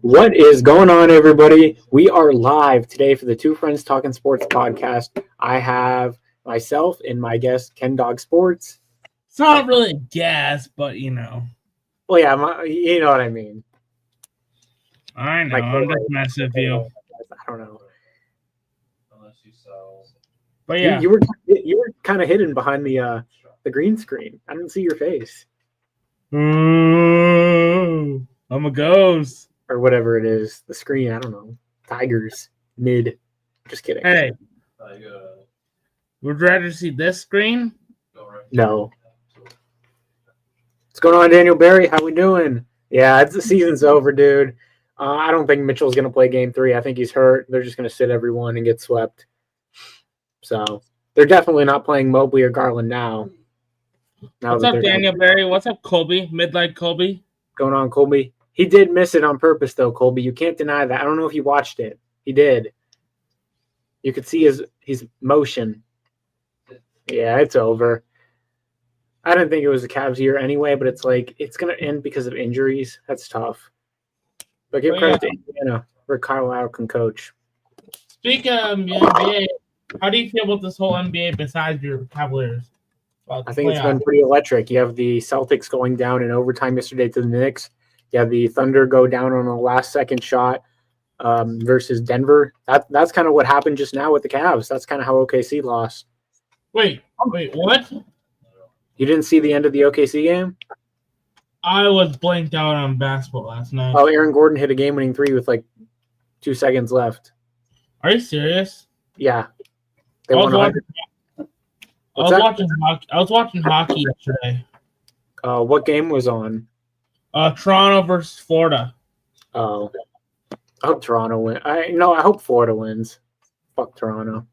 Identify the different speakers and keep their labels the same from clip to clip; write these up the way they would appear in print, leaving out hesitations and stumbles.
Speaker 1: What is going on, everybody? We are live today for the Two Friends Talking Sports podcast. I have myself and my guest, Ken Dog Sports.
Speaker 2: It's not really a guess, but you know.
Speaker 1: Well, yeah, you know what I mean.
Speaker 2: I know. I'm just messing with you.
Speaker 1: I don't know.
Speaker 3: Unless you sell.
Speaker 2: But yeah,
Speaker 1: you were kind of hidden behind the green screen. I didn't see your face
Speaker 2: Ooh, I'm a ghost.
Speaker 1: or whatever it is. The screen. I don't know. Tigers mid. Just kidding.
Speaker 2: Hey, would you rather see this screen?
Speaker 1: No. What's going on, Daniel Barry? How we doing? Yeah, the season's over, dude. I don't think Mitchell's going to play Game 3. I think he's hurt. They're just going to sit everyone and get swept. So they're definitely not playing Mobley or Garland now.
Speaker 2: What's up, Daniel Barry? What's up, Colby? Midlight Colby?
Speaker 1: Going on, Colby? He did miss it on purpose, though, Colby. You can't deny that. I don't know if you watched it. He did. You could see his motion. Yeah, it's over. I didn't think it was the Cavs year anyway, but it's like it's going to end because of injuries. That's tough. But give credit to Indiana where Carlisle can coach.
Speaker 2: Speaking of NBA, how do you feel about this whole NBA besides your Cavaliers?
Speaker 1: I think it's been pretty electric. You have the Celtics going down in overtime yesterday to the Knicks. You have the Thunder go down on a last-second shot versus Denver. That's kind of what happened just now with the Cavs. That's kind of how OKC lost.
Speaker 2: Wait, what?
Speaker 1: You didn't see the end of the OKC game?
Speaker 2: I was blanked out on basketball last night.
Speaker 1: Oh, Aaron Gordon hit a game-winning three with like 2 seconds left.
Speaker 2: Are you serious?
Speaker 1: Yeah.
Speaker 2: I was watching hockey yesterday.
Speaker 1: What game was on?
Speaker 2: Toronto versus Florida.
Speaker 1: Oh. I hope Toronto wins. I hope Florida wins. Fuck Toronto.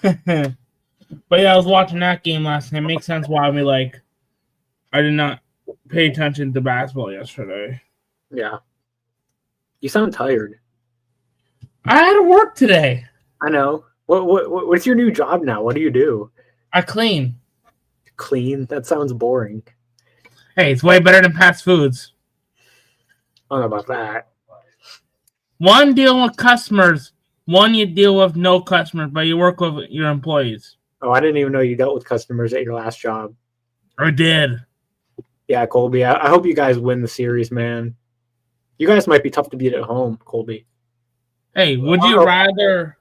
Speaker 2: But yeah, I was watching that game last night. It makes sense why I did not pay attention to basketball yesterday.
Speaker 1: Yeah. You sound tired.
Speaker 2: I had to work today.
Speaker 1: I know. What's your new job now? What do you do?
Speaker 2: I clean.
Speaker 1: Clean? That sounds boring.
Speaker 2: Hey, it's way better than fast foods.
Speaker 1: I don't know about that.
Speaker 2: One, deal with customers. One, you deal with no customers, but you work with your employees.
Speaker 1: Oh, I didn't even know you dealt with customers at your last job.
Speaker 2: I did.
Speaker 1: Yeah, Colby. I hope you guys win the series, man. You guys might be tough to beat at home, Colby.
Speaker 2: Hey, would you rather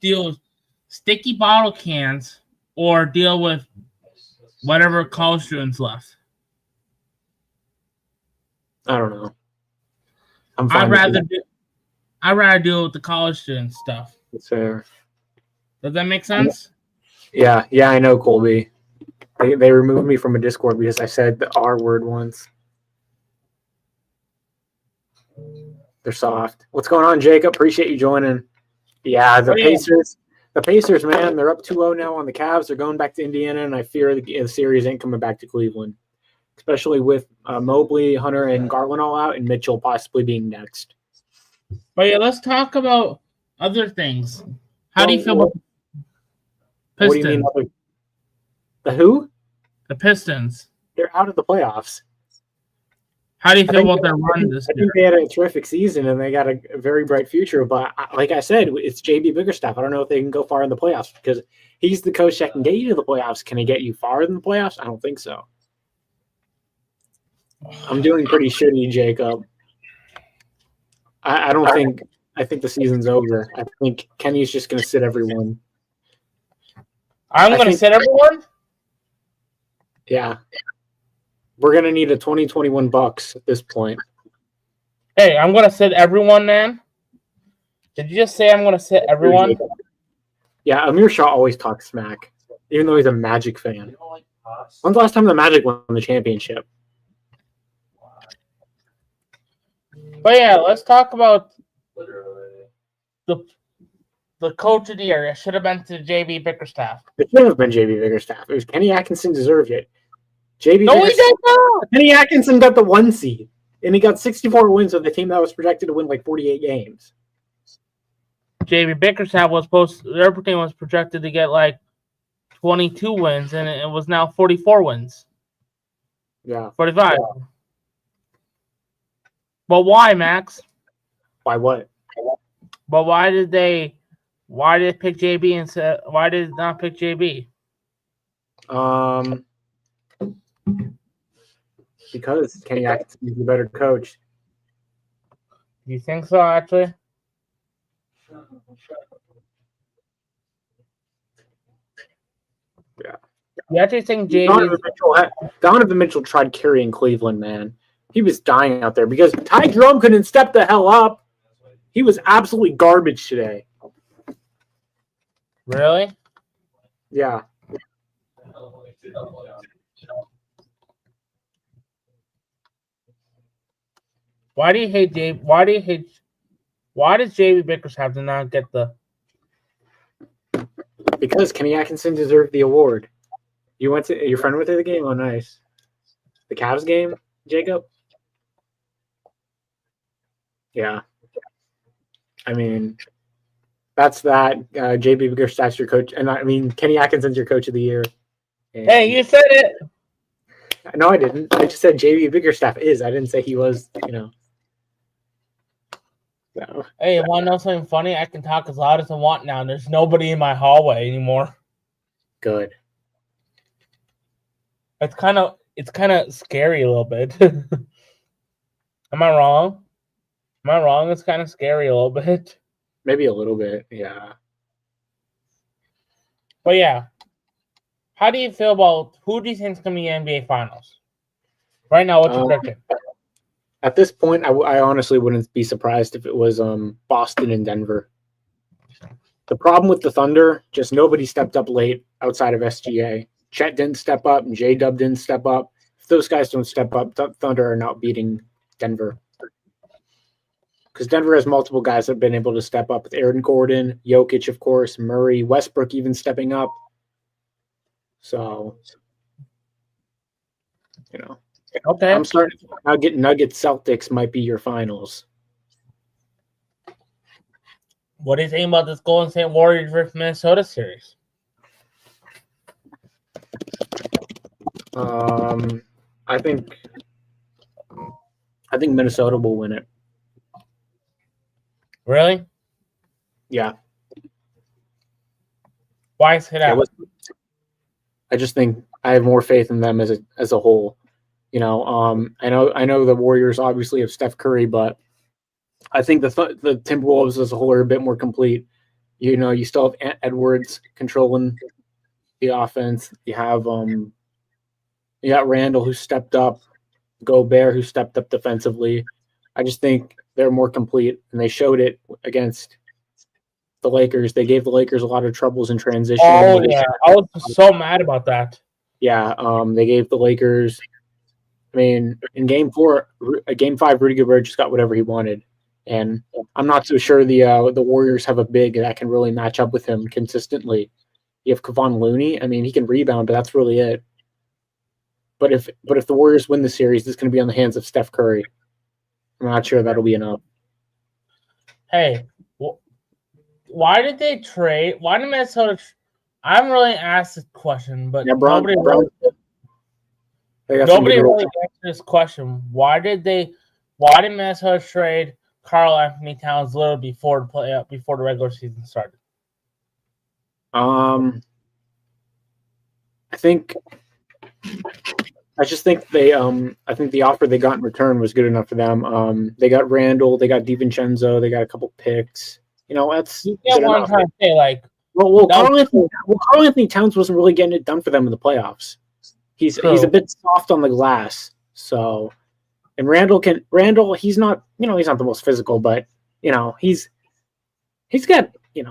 Speaker 2: deal with sticky bottle cans or deal with whatever college students left?
Speaker 1: I don't know.
Speaker 2: I'd rather deal with the college student stuff.
Speaker 1: That's fair.
Speaker 2: Does that make sense?
Speaker 1: Yeah, I know, Colby. They removed me from a Discord because I said the R word once. They're soft. What's going on, Jacob? Appreciate you joining. Yeah, the Pacers, man, they're up 2-0 now on the Cavs. They're going back to Indiana, and I fear the series ain't coming back to Cleveland, especially with Mobley, Hunter, and Garland all out, and Mitchell possibly being next.
Speaker 2: But yeah, let's talk about other things. How do you feel about Pistons?
Speaker 1: What do you mean? The who?
Speaker 2: The Pistons.
Speaker 1: They're out of the playoffs.
Speaker 2: How do you feel about their run this year?
Speaker 1: I think they had a terrific season, and they got a very bright future. But like I said, it's JB Bickerstaff. I don't know if they can go far in the playoffs because he's the coach that can get you to the playoffs. Can he get you far in the playoffs? I don't think so. I'm doing pretty shitty, Jacob. I don't think – I think the season's over. I think Kenny's just going to sit everyone.
Speaker 2: I'm going to sit everyone?
Speaker 1: Yeah. We're going to need a 2021 Bucks at this point.
Speaker 2: Hey, I'm going to sit everyone, man. Did you just say I'm going to sit everyone?
Speaker 1: Yeah, Amir Shah always talks smack, even though he's a Magic fan. When's the last time the Magic won the championship?
Speaker 2: But yeah, let's talk about the coach of the year. It should have been to JB Bickerstaff.
Speaker 1: It should have been JB Bickerstaff. It was Kenny Atkinson deserved it.
Speaker 2: No, he did not.
Speaker 1: Kenny Atkinson got the 1 seed, and he got 64 wins with a team that was projected to win like 48 games.
Speaker 2: JB Bickerstaff their team was projected to get like 22 wins, and it was now 44 wins.
Speaker 1: Yeah.
Speaker 2: 45. But why, Max?
Speaker 1: Why what?
Speaker 2: But why did they pick JB instead? Why did they not pick JB?
Speaker 1: Because Kenny Atkinson is a better coach.
Speaker 2: Do you think so? Actually,
Speaker 1: Yeah.
Speaker 2: You actually think JB?
Speaker 1: Donovan Mitchell tried carrying Cleveland, man. He was dying out there because Ty Jerome couldn't step the hell up. He was absolutely garbage today.
Speaker 2: Really?
Speaker 1: Yeah.
Speaker 2: Why do you hate JB? Why does JB Bickerstaff to not get the?
Speaker 1: Because Kenny Atkinson deserved the award. Your friend went to the game? Oh, nice. The Cavs game, Jacob? Yeah. I mean, that's that. JB Bickerstaff's your coach. And I mean, Kenny Atkinson's your coach of the year. And,
Speaker 2: Hey, you said it.
Speaker 1: No, I didn't. I just said JB Bickerstaff is. I didn't say he was, So.
Speaker 2: Hey, you want to know something funny? I can talk as loud as I want now. There's nobody in my hallway anymore.
Speaker 1: Good.
Speaker 2: It's kind of scary a little bit. Am I wrong? It's kind of scary a little bit.
Speaker 1: Maybe a little bit, yeah.
Speaker 2: But yeah, how do you feel about who do you think is going to be NBA Finals? Right now, what's your prediction?
Speaker 1: At this point, I honestly wouldn't be surprised if it was Boston and Denver. The problem with the Thunder, just nobody stepped up late outside of SGA. Chet didn't step up, and J-Dub didn't step up. If those guys don't step up, Thunder are not beating Denver. Because Denver has multiple guys that have been able to step up with Aaron Gordon, Jokic, of course, Murray, Westbrook even stepping up. So,
Speaker 2: Okay.
Speaker 1: I'm starting to now get Nuggets Celtics might be your finals.
Speaker 2: What do you think about this Golden State Warriors versus Minnesota series?
Speaker 1: I think Minnesota will win it.
Speaker 2: Really?
Speaker 1: Yeah.
Speaker 2: Why say that?
Speaker 1: I just think I have more faith in them as a whole. I know the Warriors obviously have Steph Curry, but I think the Timberwolves as a whole are a bit more complete. You still have Edwards controlling the offense. You have you got Randall who stepped up, Gobert who stepped up defensively. I just think they're more complete, and they showed it against the Lakers. They gave the Lakers a lot of troubles in transition.
Speaker 2: Oh yeah, I was so mad about that.
Speaker 1: Yeah, they gave the Lakers. I mean, in Game 5, Rudy Gobert just got whatever he wanted, and I'm not so sure the Warriors have a big that can really match up with him consistently. You have Kevon Looney. I mean, he can rebound, but that's really it. But if the Warriors win the series, it's going to be on the hands of Steph Curry. I'm not sure that'll be enough.
Speaker 2: Hey, why did they trade? Why did Minnesota? I haven't really asked this question, but nobody really answered this question. Why did Minnesota trade Karl Anthony Towns literally before the regular season started?
Speaker 1: I just think they I think the offer they got in return was good enough for them. They got Randall, they got DiVincenzo, they got a couple picks. That's
Speaker 2: what I'm trying to say. Like,
Speaker 1: Karl Anthony Towns wasn't really getting it done for them in the playoffs. He's a bit soft on the glass. So, and Randall, he's not he's not the most physical, but he's got he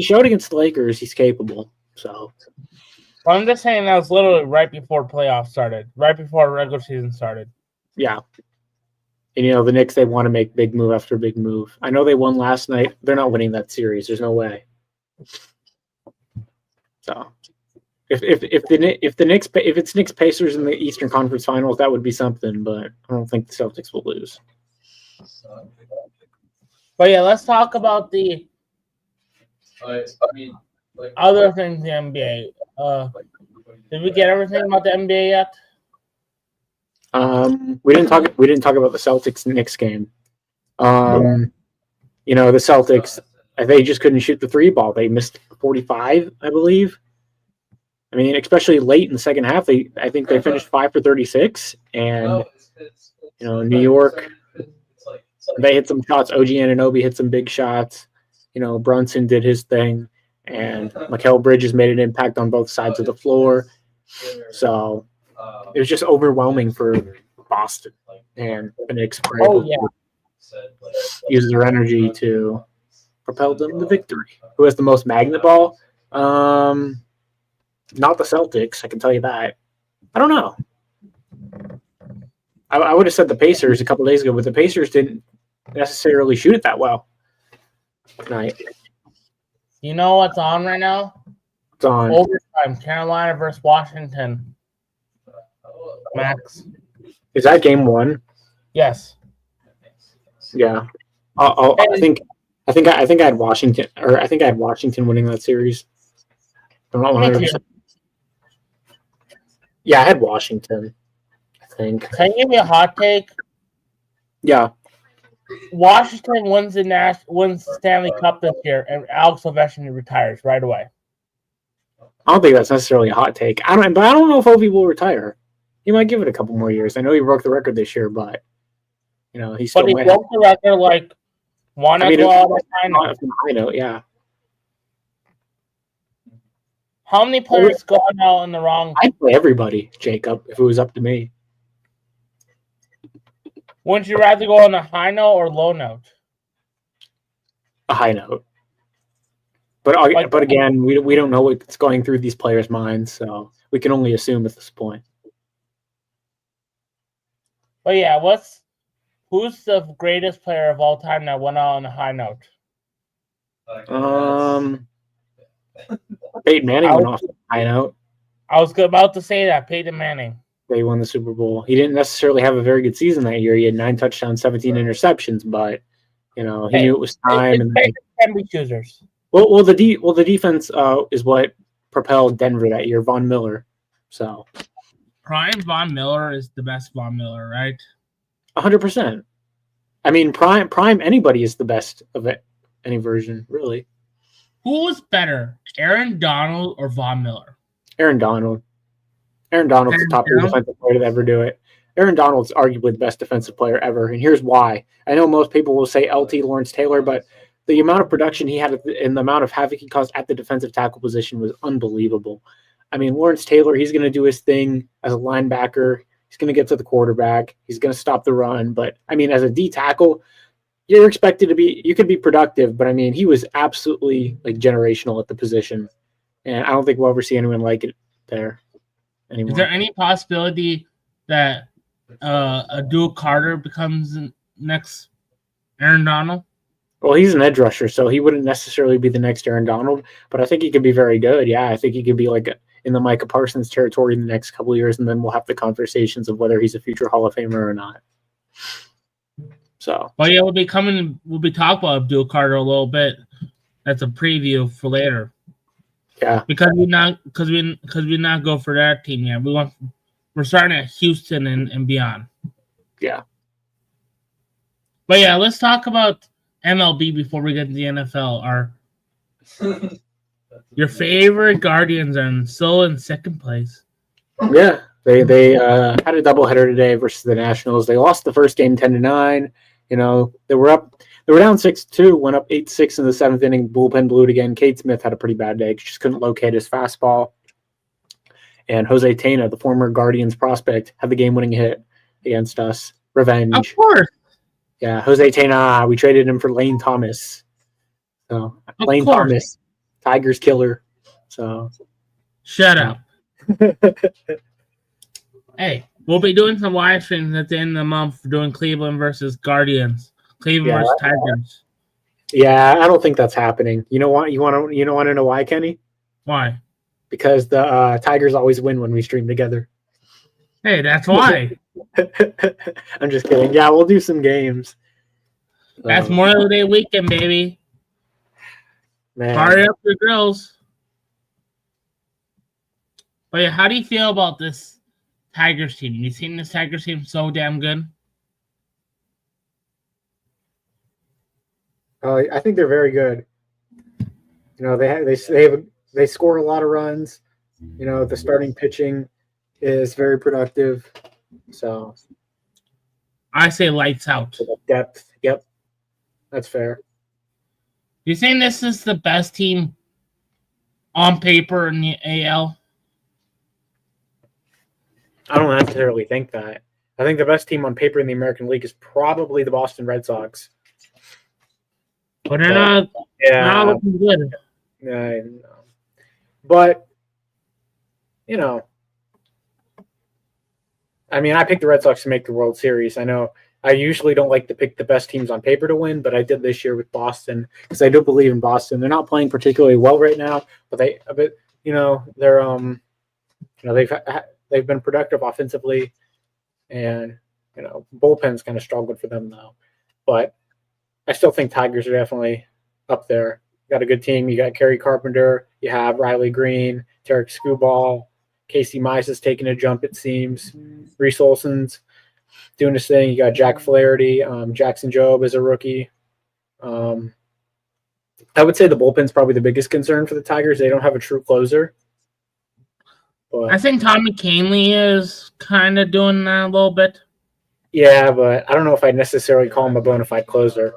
Speaker 1: showed against the Lakers he's capable. So.
Speaker 2: Well, I'm just saying that was literally right before playoffs started, right before regular season started.
Speaker 1: Yeah. And, the Knicks, they want to make big move after big move. I know they won last night. They're not winning that series. There's no way. So, if it's Knicks Pacers in the Eastern Conference Finals, that would be something. But I don't think the Celtics will lose.
Speaker 2: But yeah, let's talk about the other things in the NBA. Did we get everything about the NBA yet?
Speaker 1: We didn't talk about the Celtics Knicks game. The Celtics, they just couldn't shoot the three ball. They missed 45, I believe. I mean, especially late in the second half, I think they finished 5 for 36, and New York, they hit some shots. OG Anunoby hit some big shots. Brunson did his thing, and Mikal Bridges made an impact on both sides of the floor. So it was just overwhelming for Boston, and the Knicks were able to use their energy to propel them to victory. Who has the most magnet ball? Not the Celtics, I can tell you that. I don't know. I would have said the Pacers a couple days ago, but the Pacers didn't necessarily shoot it that well tonight.
Speaker 2: You know what's on right now?
Speaker 1: It's on
Speaker 2: Overtime, Carolina versus Washington. Max.
Speaker 1: Is that game 1?
Speaker 2: Yes.
Speaker 1: Yeah. I think I had Washington, or I think I had Washington winning that series. I'm not 100%. Yeah, I had Washington, I think.
Speaker 2: Can you give me a hot take?
Speaker 1: Yeah.
Speaker 2: Washington wins the Stanley Cup this year, and Alex Ovechkin retires right away.
Speaker 1: I don't think that's necessarily a hot take. I don't know if Ovi will retire. He might give it a couple more years. I know he broke the record this year, but he still might.
Speaker 2: Broke the record like one high
Speaker 1: note. Yeah.
Speaker 2: How many players go out in the wrong?
Speaker 1: I'd play everybody, Jacob, if it was up to me.
Speaker 2: Wouldn't you rather go on a high note or low note?
Speaker 1: A high note. But again, we don't know what's going through these players' minds, so we can only assume at this point.
Speaker 2: But yeah, who's the greatest player of all time that went out on a high note?
Speaker 1: Peyton Manning went off on a high note.
Speaker 2: I was about to say that, Peyton Manning.
Speaker 1: They won the Super Bowl. He didn't necessarily have a very good season that year. He had 9 touchdowns, 17 interceptions, but he knew it was time. And
Speaker 2: can be choosers.
Speaker 1: Well, the defense is what propelled Denver that year. Von Miller, so
Speaker 2: Prime Von Miller is the best Von Miller, right?
Speaker 1: 100%. I mean, prime anybody is the best of it, any version, really.
Speaker 2: Who was better, Aaron Donald or Von Miller?
Speaker 1: Aaron Donald. Aaron Donald's the top defensive player to ever do it. Aaron Donald's arguably the best defensive player ever, and here's why. I know most people will say LT Lawrence Taylor, but the amount of production he had and the amount of havoc he caused at the defensive tackle position was unbelievable. I mean, Lawrence Taylor, he's going to do his thing as a linebacker. He's going to get to the quarterback. He's going to stop the run. But, I mean, as a D tackle, you're expected to be – you could be productive. But, I mean, he was absolutely, generational at the position. And I don't think we'll ever see anyone like it there anymore.
Speaker 2: Is there any possibility that Abdul Carter becomes next Aaron Donald?
Speaker 1: Well, he's an edge rusher, so he wouldn't necessarily be the next Aaron Donald. But I think he could be very good. Yeah, I think he could be in the Micah Parsons territory in the next couple of years, and then we'll have the conversations of whether he's a future Hall of Famer or not. So,
Speaker 2: well, yeah, we'll be talking about Abdul Carter a little bit. That's a preview for later.
Speaker 1: Yeah,
Speaker 2: because we not go for that team yet. We're starting at Houston and beyond.
Speaker 1: Yeah,
Speaker 2: but yeah, let's talk about MLB before we get to the NFL. Your favorite Guardians are still in second place.
Speaker 1: Yeah, they had a doubleheader today versus the Nationals. They lost the first game 10-9. They were down 6-2, went up 8-6 in the seventh inning. Bullpen blew it again. Cade Smith had a pretty bad day. Just couldn't locate his fastball. And Jose Tena, the former Guardians prospect, had the game-winning hit against us. Revenge.
Speaker 2: Of course.
Speaker 1: Yeah, Jose Tena. We traded him for Lane Thomas. So Lane Thomas, Tigers killer. So
Speaker 2: shut up. Hey, we'll be doing some live streams at the end of the month for doing Cleveland versus Guardians. Cleveland versus Tigers.
Speaker 1: Yeah, I don't think that's happening. You know what? You want to know why, Kenny?
Speaker 2: Why?
Speaker 1: Because the Tigers always win when we stream together.
Speaker 2: Hey, that's why.
Speaker 1: I'm just kidding. Yeah, we'll do some games.
Speaker 2: That's Memorial Day weekend, baby.
Speaker 1: Man.
Speaker 2: Fire up your grills. But yeah, how do you feel about this Tigers team. You think this Tigers team so damn good?
Speaker 1: I think they're very good. You know, they score a lot of runs. You know, the starting pitching is very productive. So
Speaker 2: I say lights out.
Speaker 1: depth, yep, that's fair.
Speaker 2: You think this is the best team on paper in the AL?
Speaker 1: I don't necessarily think that. I think the best team on paper in the American League is probably the Boston Red Sox.
Speaker 2: But they're not looking good.
Speaker 1: I know. But, you know, I mean, I picked the Red Sox to make the World Series. I know I usually don't like to pick the best teams on paper to win, but I did this year with Boston because I do believe in Boston. They're not playing particularly well right now, but they're they've been productive offensively, and bullpen's kind of struggled for them though. But I still think Tigers are definitely up there. You got a good team. You got Kerry Carpenter. You have Riley Green, Tarek Skubal, Casey Mize is taking a jump, it seems. Reese Olson's doing his thing. You got Jack Flaherty. Jackson Jobe is a rookie. I would say the bullpen's probably the biggest concern for the Tigers. They don't have a true closer. But,
Speaker 2: I think Tommy Kahnle is kind of doing that a little bit.
Speaker 1: yeah, but I don't know if I'd necessarily call him a bona fide closer.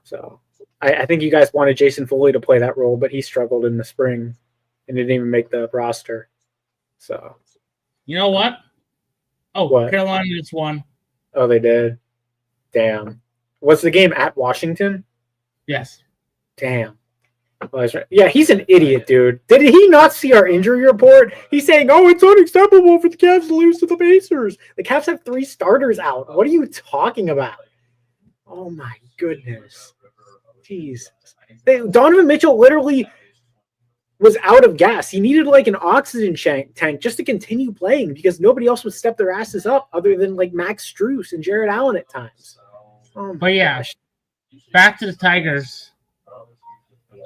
Speaker 1: So I think you guys wanted Jason Foley to play that role, but he struggled in the spring and didn't even make the roster. So
Speaker 2: You know what? Oh,
Speaker 1: What?
Speaker 2: Carolina just won.
Speaker 1: Oh, they did. Damn. Was the game at Washington?
Speaker 2: Yes.
Speaker 1: Damn. Well, that's right. Yeah, he's an idiot, dude. Did he not see our injury report? He's saying, "Oh, it's unacceptable for the Cavs to lose to the Pacers. The Cavs have 3 starters out. What are you talking about?" Oh my goodness. Jeez. Donovan Mitchell literally was out of gas. He needed like an oxygen tank just to continue playing because nobody else would step their asses up other than like Max Strus and Jared Allen at times. Oh my
Speaker 2: But yeah,
Speaker 1: gosh.
Speaker 2: back to the Tigers.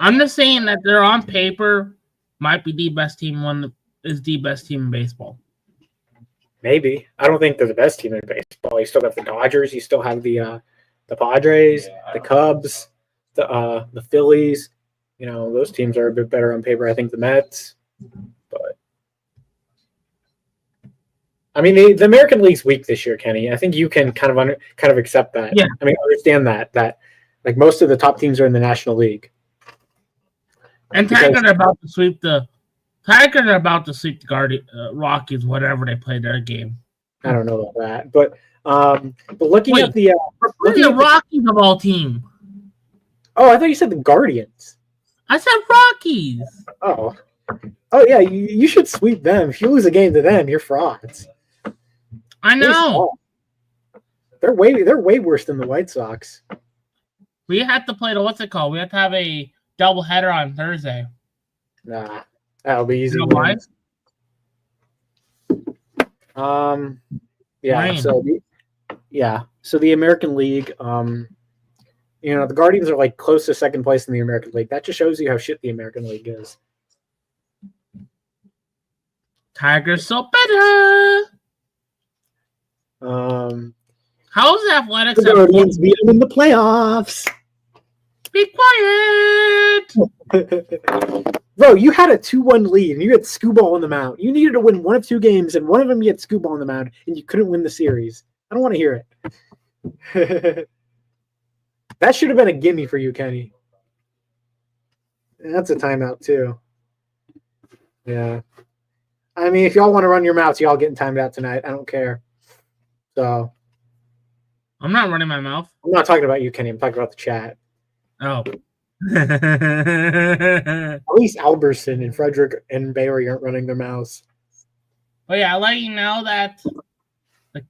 Speaker 2: I'm just saying that they're on paper might be the best team. Is the best team in baseball.
Speaker 1: Maybe. I don't think they're the best team in baseball. You still got the Dodgers. You still have the Padres, the Cubs, the Phillies. Those teams are a bit better on paper. I think the Mets. But I mean, the American League's weak this year, Kenny. I think you can kind of accept that.
Speaker 2: Yeah.
Speaker 1: I mean, understand that like most of the top teams are in the National League.
Speaker 2: And Tigers are about to sweep the Rockies, whatever they play their game.
Speaker 1: I don't know about that, but looking
Speaker 2: Wait,
Speaker 1: at the
Speaker 2: Rockies of all team.
Speaker 1: Oh, I thought you said the Guardians.
Speaker 2: I said Rockies.
Speaker 1: Oh yeah, you should sweep them. If you lose a game to them, you're frauds.
Speaker 2: I know.
Speaker 1: They're way worse than the White Sox.
Speaker 2: We have to play what's it called? We have to have a doubleheader on Thursday.
Speaker 1: Nah, that'll be easy.
Speaker 2: You know why?
Speaker 1: Yeah.
Speaker 2: Rain.
Speaker 1: So the American League, the Guardians are like close to second place in the American League. That just shows you how shit the American League is.
Speaker 2: Tigers so better. How's the Athletics?
Speaker 1: The Guardians beat them in the playoffs.
Speaker 2: Be quiet.
Speaker 1: Bro, you had a 2-1 lead and you had Skubal on the mound. You needed to win one of 2 games, and one of them you had Skubal on the mound, and you couldn't win the series. I don't want to hear it. That should have been a gimme for you, Kenny. That's a timeout too. Yeah. I mean, if y'all want to run your mouths, y'all getting timed out tonight. I don't care. So
Speaker 2: I'm not running my mouth.
Speaker 1: I'm not talking about you, Kenny. I'm talking about the chat.
Speaker 2: Oh.
Speaker 1: At least Alberson and Frederick and Barry aren't running their mouths.
Speaker 2: But yeah, I'll let you know that the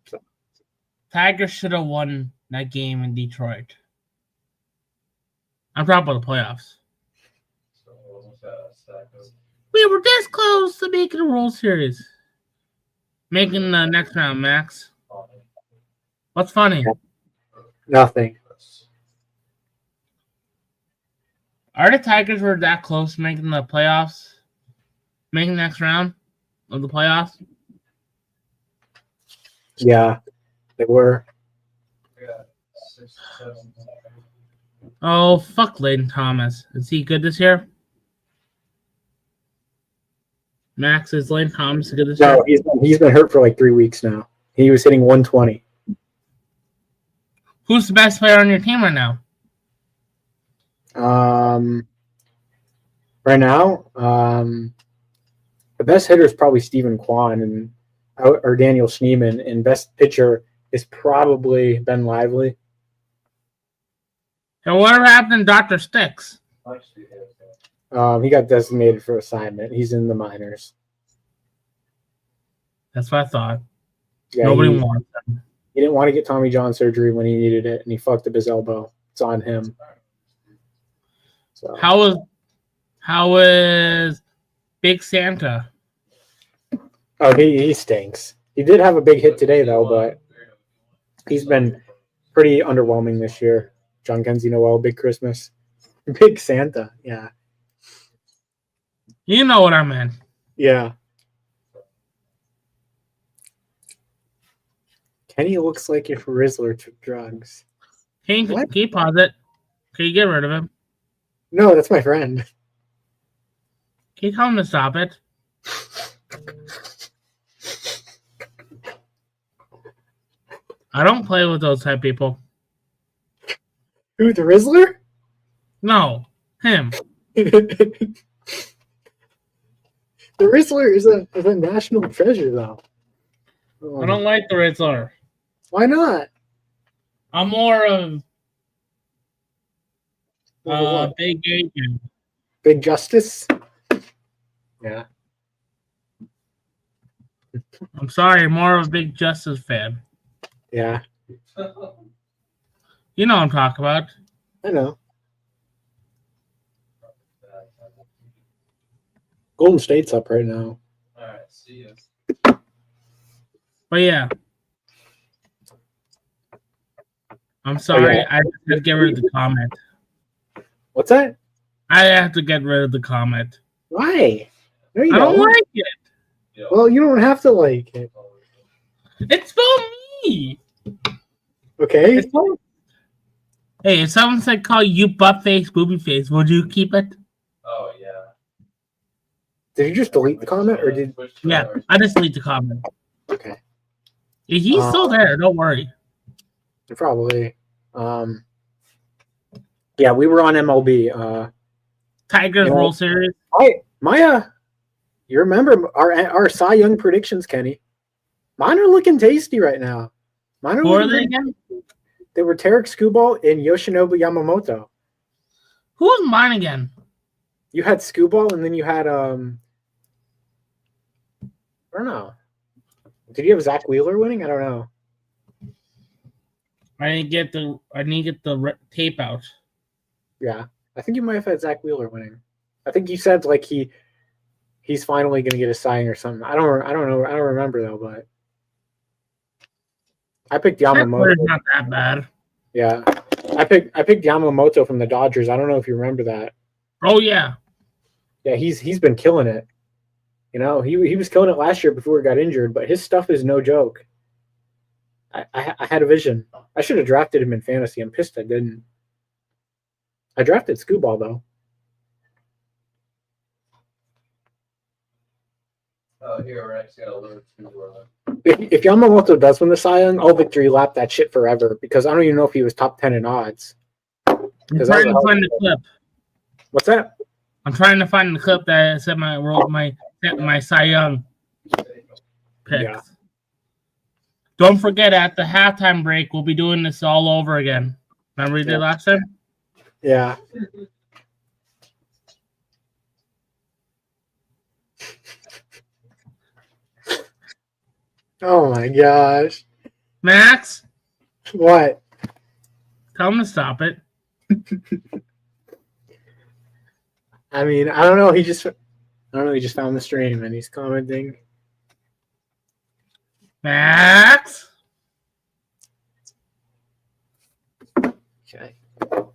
Speaker 2: Tigers should have won that game in Detroit. I'm talking about the playoffs. We were this close to making the World Series. Making the next round, Max. What's funny?
Speaker 1: Nothing.
Speaker 2: Are the Tigers were that close to making the playoffs? Making the next round of the playoffs?
Speaker 1: Yeah, they were.
Speaker 3: I got 6, 7.
Speaker 2: Oh, fuck Layton Thomas. Is he good this year? Max, is Layton Thomas good this year?
Speaker 1: No, he's been hurt for like 3 weeks now. He was hitting 120.
Speaker 2: Who's the best player on your team right now?
Speaker 1: Right now, the best hitter is probably Stephen Kwan or Daniel Schneemann, and best pitcher is probably Ben Lively.
Speaker 2: And whatever happened to Dr. Sticks?
Speaker 1: He got designated for assignment. He's in the minors.
Speaker 2: That's what I thought.
Speaker 1: Yeah,
Speaker 2: Nobody
Speaker 1: he
Speaker 2: wants him.
Speaker 1: didn't want to get Tommy John surgery when he needed it, and he fucked up his elbow. It's on him. So
Speaker 2: How is Big Santa?
Speaker 1: oh, he stinks. He did have a big hit today though, but he's been pretty underwhelming this year. John Kenzie Noel, Big Christmas, Big Santa. Yeah,
Speaker 2: You know what I meant.
Speaker 1: yeah. Kenny looks like if Rizzler took drugs.
Speaker 2: Can
Speaker 1: What?
Speaker 2: you pause it? Can you get rid of him?
Speaker 1: No, that's my friend.
Speaker 2: Can you tell him to stop it? I don't play with those type of people.
Speaker 1: Who, the Rizzler?
Speaker 2: No, him.
Speaker 1: The Rizzler is a national treasure, though.
Speaker 2: I don't like the Rizzler.
Speaker 1: Why not?
Speaker 2: I'm more of
Speaker 1: What?
Speaker 2: Big Agent.
Speaker 1: Big Justice? Yeah.
Speaker 2: I'm sorry, more of a Big Justice fan.
Speaker 1: Yeah,
Speaker 2: You know what I'm talking about.
Speaker 1: I know. Golden State's up right now.
Speaker 3: Alright, see ya.
Speaker 2: But yeah. I'm sorry,
Speaker 1: yeah.
Speaker 2: I have to get rid of the comment.
Speaker 1: What's that?
Speaker 2: I have to get rid of the comment.
Speaker 1: Why? No, you
Speaker 2: I don't like it.
Speaker 1: Well, you don't have to like it.
Speaker 2: It's for me.
Speaker 1: Okay.
Speaker 2: It's for... Hey, if someone said call you butt face, booby face, would you keep it?
Speaker 3: Oh, yeah.
Speaker 1: Did you just delete the comment, or did?
Speaker 2: Yeah, I just delete the comment.
Speaker 1: Okay.
Speaker 2: He's still there. Don't worry.
Speaker 1: Probably. Yeah, we were on MLB.
Speaker 2: Tigers
Speaker 1: you know,
Speaker 2: World Series.
Speaker 1: Maya, you remember our Cy Young predictions, Kenny? Mine are looking tasty right now. Mine are
Speaker 2: Who are
Speaker 1: looking
Speaker 2: they
Speaker 1: good.
Speaker 2: again?
Speaker 1: They were Tarek Skubal and Yoshinobu Yamamoto.
Speaker 2: Who was mine again?
Speaker 1: You had Skubal, and then you had I don't know. Did you have Zach Wheeler winning? I don't know.
Speaker 2: I didn't get the tape out.
Speaker 1: Yeah, I think you might have had Zach Wheeler winning. I think you said like he's finally going to get a signing or something. I don't know. I don't remember though, but I picked Yamamoto.
Speaker 2: It's not that bad.
Speaker 1: Yeah, I picked Yamamoto from the Dodgers. I don't know if you remember that.
Speaker 2: Oh yeah.
Speaker 1: Yeah, he's been killing it. You know, he was killing it last year before he got injured, but his stuff is no joke. I had a vision. I should have drafted him in fantasy. I'm pissed I didn't. I drafted Skubal though.
Speaker 3: Oh, here, we're actually got a little too.
Speaker 1: If Yamamoto does win the Cy Young, I'll victory lap that shit forever because I don't even know if he was top 10 in odds.
Speaker 2: I'm trying to find the clip.
Speaker 1: What's that?
Speaker 2: I'm trying to find the clip that said my Cy Young picks.
Speaker 1: Yeah.
Speaker 2: Don't forget, at the halftime break, we'll be doing this all over again. Remember we did last time?
Speaker 1: Yeah. Oh my gosh.
Speaker 2: Max,
Speaker 1: What?
Speaker 2: tell him to stop it.
Speaker 1: I mean, I don't know. He just found the stream and he's commenting.
Speaker 2: Max.
Speaker 1: Okay. All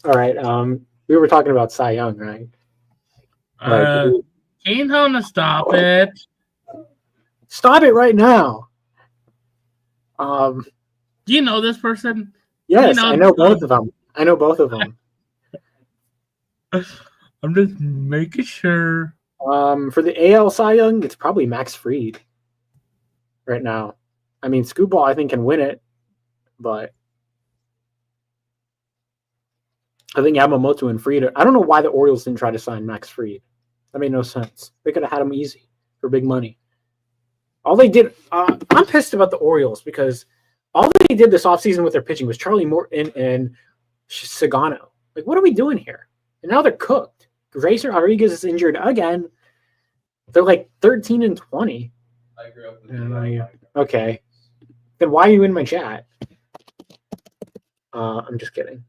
Speaker 1: right. We were talking about Cy Young, right?
Speaker 2: Can you tell him to stop it?
Speaker 1: Stop it right now.
Speaker 2: Do you know this person?
Speaker 1: Yes,
Speaker 2: You know,
Speaker 1: I know both of them. I know both of them.
Speaker 2: I'm just making sure.
Speaker 1: For the AL Cy Young, it's probably Max Fried right now. I mean, Scooball, I think, can win it, but I think Yamamoto and Fried. I don't know why the Orioles didn't try to sign Max Fried. That made no sense. They could have had him easy for big money. All they did, I'm pissed about the Orioles because all they did this offseason with their pitching was Charlie Morton and Sagano. Like, what are we doing here? And now they're cooked. Grayson Rodriguez is injured again. They're like 13-20.
Speaker 3: I grew up with
Speaker 1: Okay. Then why are you in my chat? I'm just kidding.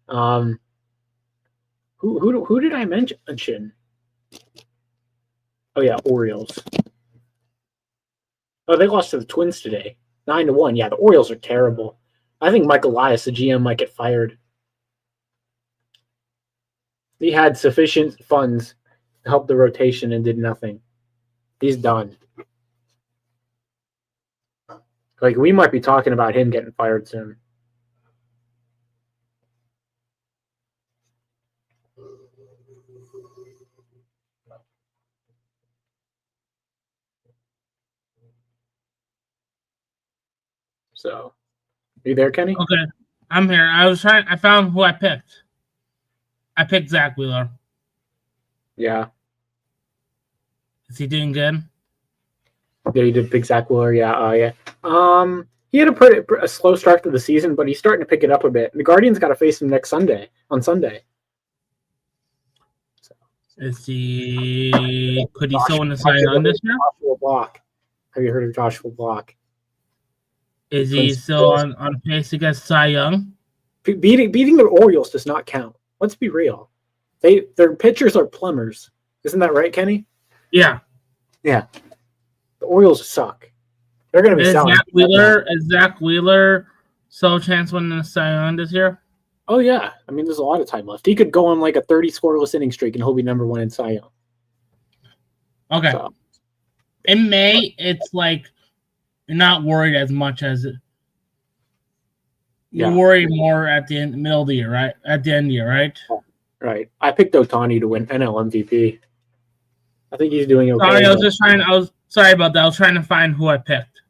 Speaker 1: Who did I mention? Oh yeah, Orioles. Oh, they lost to the Twins today, 9-1. Yeah, the Orioles are terrible. I think Michael Elias, the GM, might get fired. He had sufficient funds to help the rotation and did nothing. He's done. Like, we might be talking about him getting fired soon. So, are you there, Kenny?
Speaker 2: Okay, I'm here. I found who I picked. I picked Zach Wheeler.
Speaker 1: Yeah.
Speaker 2: Is he doing good?
Speaker 1: Yeah, you did pick Zach Wheeler. Yeah, yeah. He had a slow start to the season, but he's starting to pick it up a bit. The Guardians got to face him on Sunday. So.
Speaker 2: Could he still win the Cy Young this year?
Speaker 1: Joshua Block. Have you heard of Joshua Block?
Speaker 2: Is he still on pace against Cy Young?
Speaker 1: Beating the Orioles does not count. Let's be real. Their pitchers are plumbers. Isn't that right, Kenny?
Speaker 2: Yeah.
Speaker 1: Yeah. The Orioles suck. They're going to be selling.
Speaker 2: Is Zach Wheeler still a chance winning the Cy Young this year?
Speaker 1: Oh, yeah. I mean, there's a lot of time left. He could go on like a 30 scoreless inning streak and he'll be number one in Cy Young.
Speaker 2: Okay.
Speaker 1: So.
Speaker 2: In May, it's like you're not worried as much as it. You're worried more at the middle of the year, right? At the end of the year, right?
Speaker 1: Right. I picked Ohtani to win NL MVP. I think he's doing okay.
Speaker 2: Sorry about that. I was trying to find who I picked.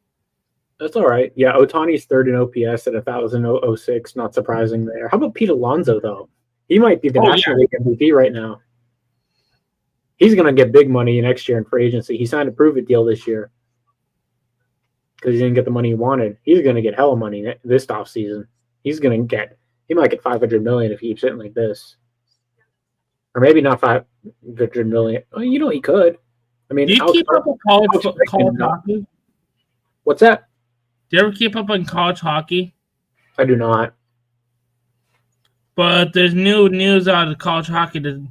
Speaker 1: That's all right. Yeah, Ohtani's third in OPS at 1,006. Not surprising there. How about Pete Alonso, though? He might be the National League MVP right now. He's going to get big money next year in free agency. He signed a prove-it deal this year because he didn't get the money he wanted. He's going to get hella money this offseason. He might get $500 million if he keeps hitting like this. Or maybe not $500 million. Well, he could. I mean,
Speaker 2: do you keep up with college hockey?
Speaker 1: What's that?
Speaker 2: Do you ever keep up on college hockey?
Speaker 1: I do not.
Speaker 2: But there's new news out of college hockey. 5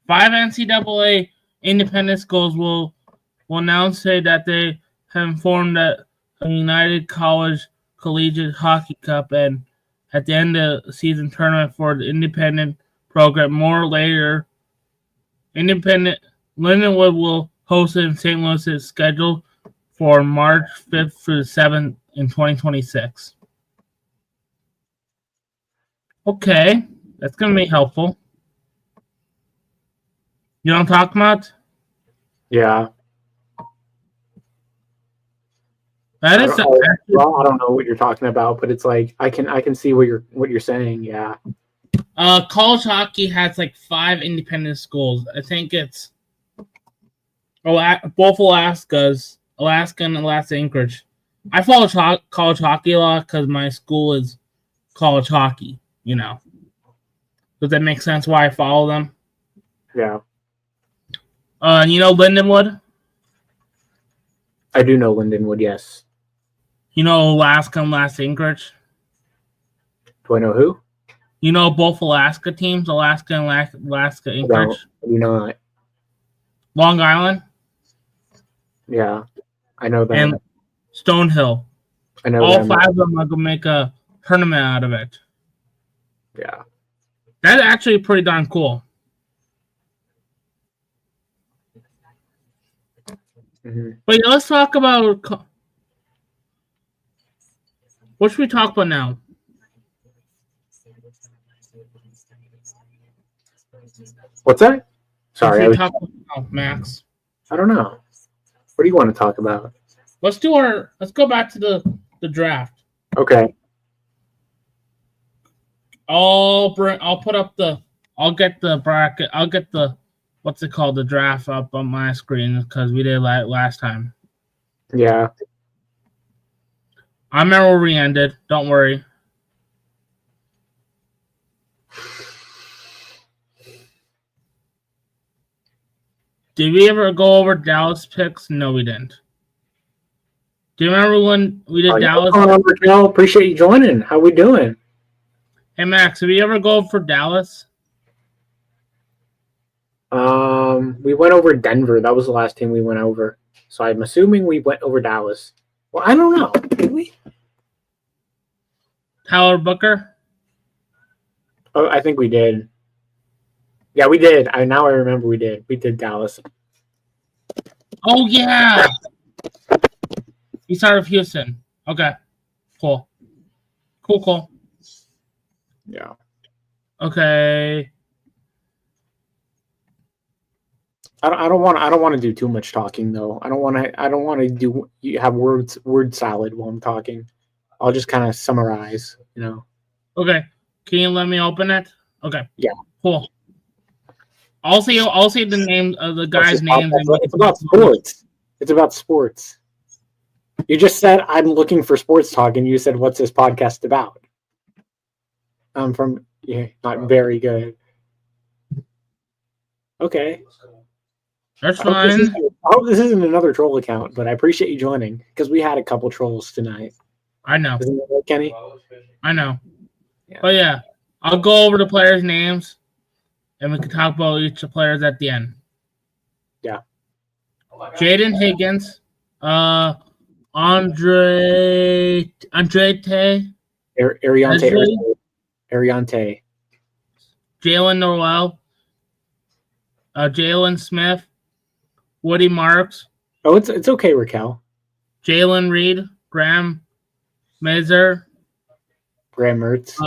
Speaker 2: NCAA independent schools will now say that they have formed a United College Collegiate Hockey Cup, and at the end of the season tournament for the independent program. More later, independent Lindenwood will host it in St. Louis. It's scheduled for March 5th through the 7th in 2026. Okay, that's going to be helpful. You know what I'm talking about?
Speaker 1: Yeah.
Speaker 2: I don't
Speaker 1: know what you're talking about, but it's like I can see what you're saying. Yeah.
Speaker 2: College hockey has like 5 independent schools. I think it's both Alaska and Alaska Anchorage. I follow college hockey a lot because my school is college hockey. Does that make sense? Why I follow them?
Speaker 1: Yeah.
Speaker 2: Lindenwood?
Speaker 1: I do know Lindenwood. Yes.
Speaker 2: Alaska and Alaska Anchorage?
Speaker 1: Do I know who?
Speaker 2: Both Alaska teams, Alaska and Alaska Anchorage?
Speaker 1: I do not.
Speaker 2: Long Island?
Speaker 1: Yeah, I know them.
Speaker 2: And Stonehill.
Speaker 1: I know
Speaker 2: all
Speaker 1: them.
Speaker 2: 5 of them are going to make a tournament out of it.
Speaker 1: Yeah.
Speaker 2: That's actually pretty darn cool.
Speaker 1: Mhm.
Speaker 2: But yeah, let's talk about what should we talk about now?
Speaker 1: What's that?
Speaker 2: What
Speaker 1: Sorry,
Speaker 2: should we talk about now, Max?
Speaker 1: I don't know. What do you want to talk about?
Speaker 2: Let's go back to the draft.
Speaker 1: Okay.
Speaker 2: I'll get the bracket. I'll get the what's it called, the draft up on my screen because we did last time.
Speaker 1: Yeah.
Speaker 2: I remember where we ended. Don't worry. Did we ever go over Dallas picks? No, we didn't. Do you remember when we did Dallas?
Speaker 1: What's going on, Raquel? Appreciate you joining. How we doing?
Speaker 2: Hey, Max, did we ever go for Dallas?
Speaker 1: We went over Denver. That was the last team we went over. So I'm assuming we went over Dallas. Well, I don't know. Did we?
Speaker 2: Tyler Booker?
Speaker 1: Oh, I think we did. Yeah, we did. Now I remember we did. We did Dallas.
Speaker 2: Oh, yeah. He started with Houston. Okay. Cool. Cool.
Speaker 1: Yeah.
Speaker 2: Okay.
Speaker 1: I don't want to do too much talking though. I don't want to have word salad while I'm talking. I'll just kind of summarize,
Speaker 2: Okay. Can you let me open it? Okay.
Speaker 1: Yeah.
Speaker 2: Cool. I'll say the name of the guy's names.
Speaker 1: It's about sports. It's about sports. You just said I'm looking for sports talk, and you said, "What's this podcast about?" Not very good. Okay.
Speaker 2: That's
Speaker 1: I
Speaker 2: fine.
Speaker 1: hope this isn't another troll account, but I appreciate you joining because we had a couple trolls tonight.
Speaker 2: I know.
Speaker 1: Isn't that right, Kenny?
Speaker 2: I know.
Speaker 1: Yeah.
Speaker 2: But yeah, I'll go over the players' names, and we can talk about each of the players at the end.
Speaker 1: Yeah.
Speaker 2: Jaden Higgins, Andre
Speaker 1: Ariante.
Speaker 2: Jalen Norwell, Jalen Smith, Woody Marks.
Speaker 1: Oh, it's okay, Raquel.
Speaker 2: Jalen Reed, Graham Mazer,
Speaker 1: Graham Mertz.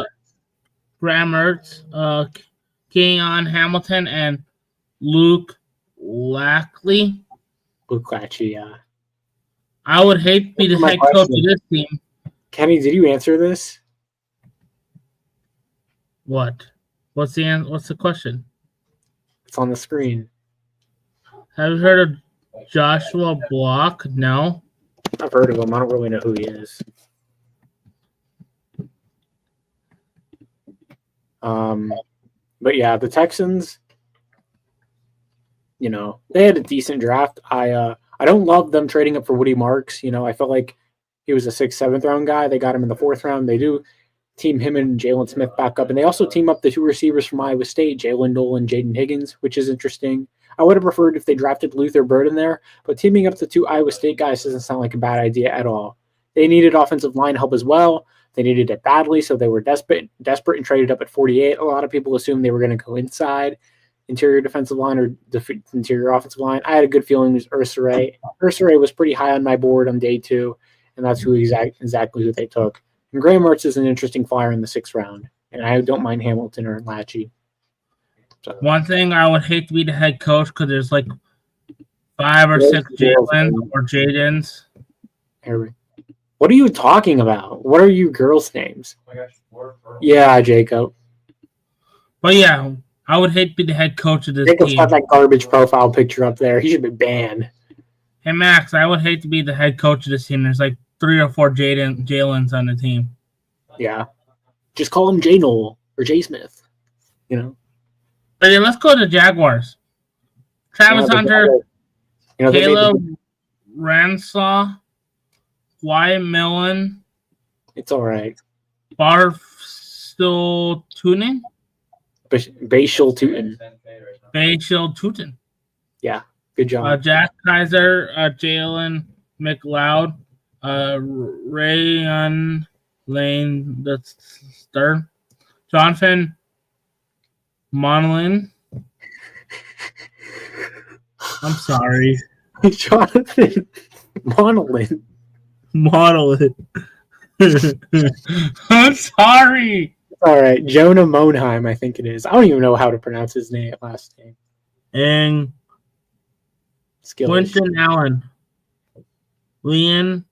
Speaker 2: Keon Hamilton, and Luke Lackley.
Speaker 1: Yeah.
Speaker 2: I would hate to be the head coach of this team.
Speaker 1: Kenny, did you answer this?
Speaker 2: What? What's the question?
Speaker 1: It's on the screen.
Speaker 2: Have you heard of Joshua Block? No.
Speaker 1: I've heard of him. I don't really know who he is. But yeah, the Texans, they had a decent draft. I don't love them trading up for Woody Marks. I felt like he was a 6th, 7th round guy. They got him in the 4th round. They do team him and Jalen Smith back up. And they also team up the 2 receivers from Iowa State, Jalen Nolan and Jaden Higgins, which is interesting. I would have preferred if they drafted Luther Burden there, but teaming up the 2 Iowa State guys doesn't sound like a bad idea at all. They needed offensive line help as well. They needed it badly, so they were desperate and traded up at 48. A lot of people assumed they were going to go inside interior defensive line or interior offensive line. I had a good feeling it was Ursaray. Ursaray was pretty high on my board on day 2, and that's exactly who they took. And Graham Mertz is an interesting flyer in the 6th round, and I don't mind Hamilton or Lachey. So.
Speaker 2: One thing I would hate to be the head coach because there's like 5 or 6 Jalen or Jadens.
Speaker 1: What are you talking about? What are you girls' names?
Speaker 3: Oh my gosh,
Speaker 1: yeah, Jacob.
Speaker 2: But yeah, I would hate to be the head coach of this
Speaker 1: Jacob's
Speaker 2: team.
Speaker 1: got that garbage profile picture up there. He should be banned.
Speaker 2: Hey, Max, I would hate to be the head coach of this team. There's like 3 or 4 Jalen's on the team.
Speaker 1: Yeah. Just call him J. Noel or J. Smith.
Speaker 2: But then let's go to the Jaguars. Travis Hunter, Caleb Ransaw, Wyatt Millen.
Speaker 1: It's all right.
Speaker 2: Barstool Tunin.
Speaker 1: Bashal
Speaker 2: Tutin.
Speaker 1: Yeah, good job.
Speaker 2: Jack Kaiser, Jalen McLeod, Rayon Lane the third, Jonathan Monlin. I'm sorry.
Speaker 1: Jonathan Monolin.
Speaker 2: Model it. I'm sorry.
Speaker 1: All right, Jonah Monheim, I think it is. I don't even know how to pronounce his last name.
Speaker 2: And
Speaker 1: Skill
Speaker 2: Winston Allen. Leon.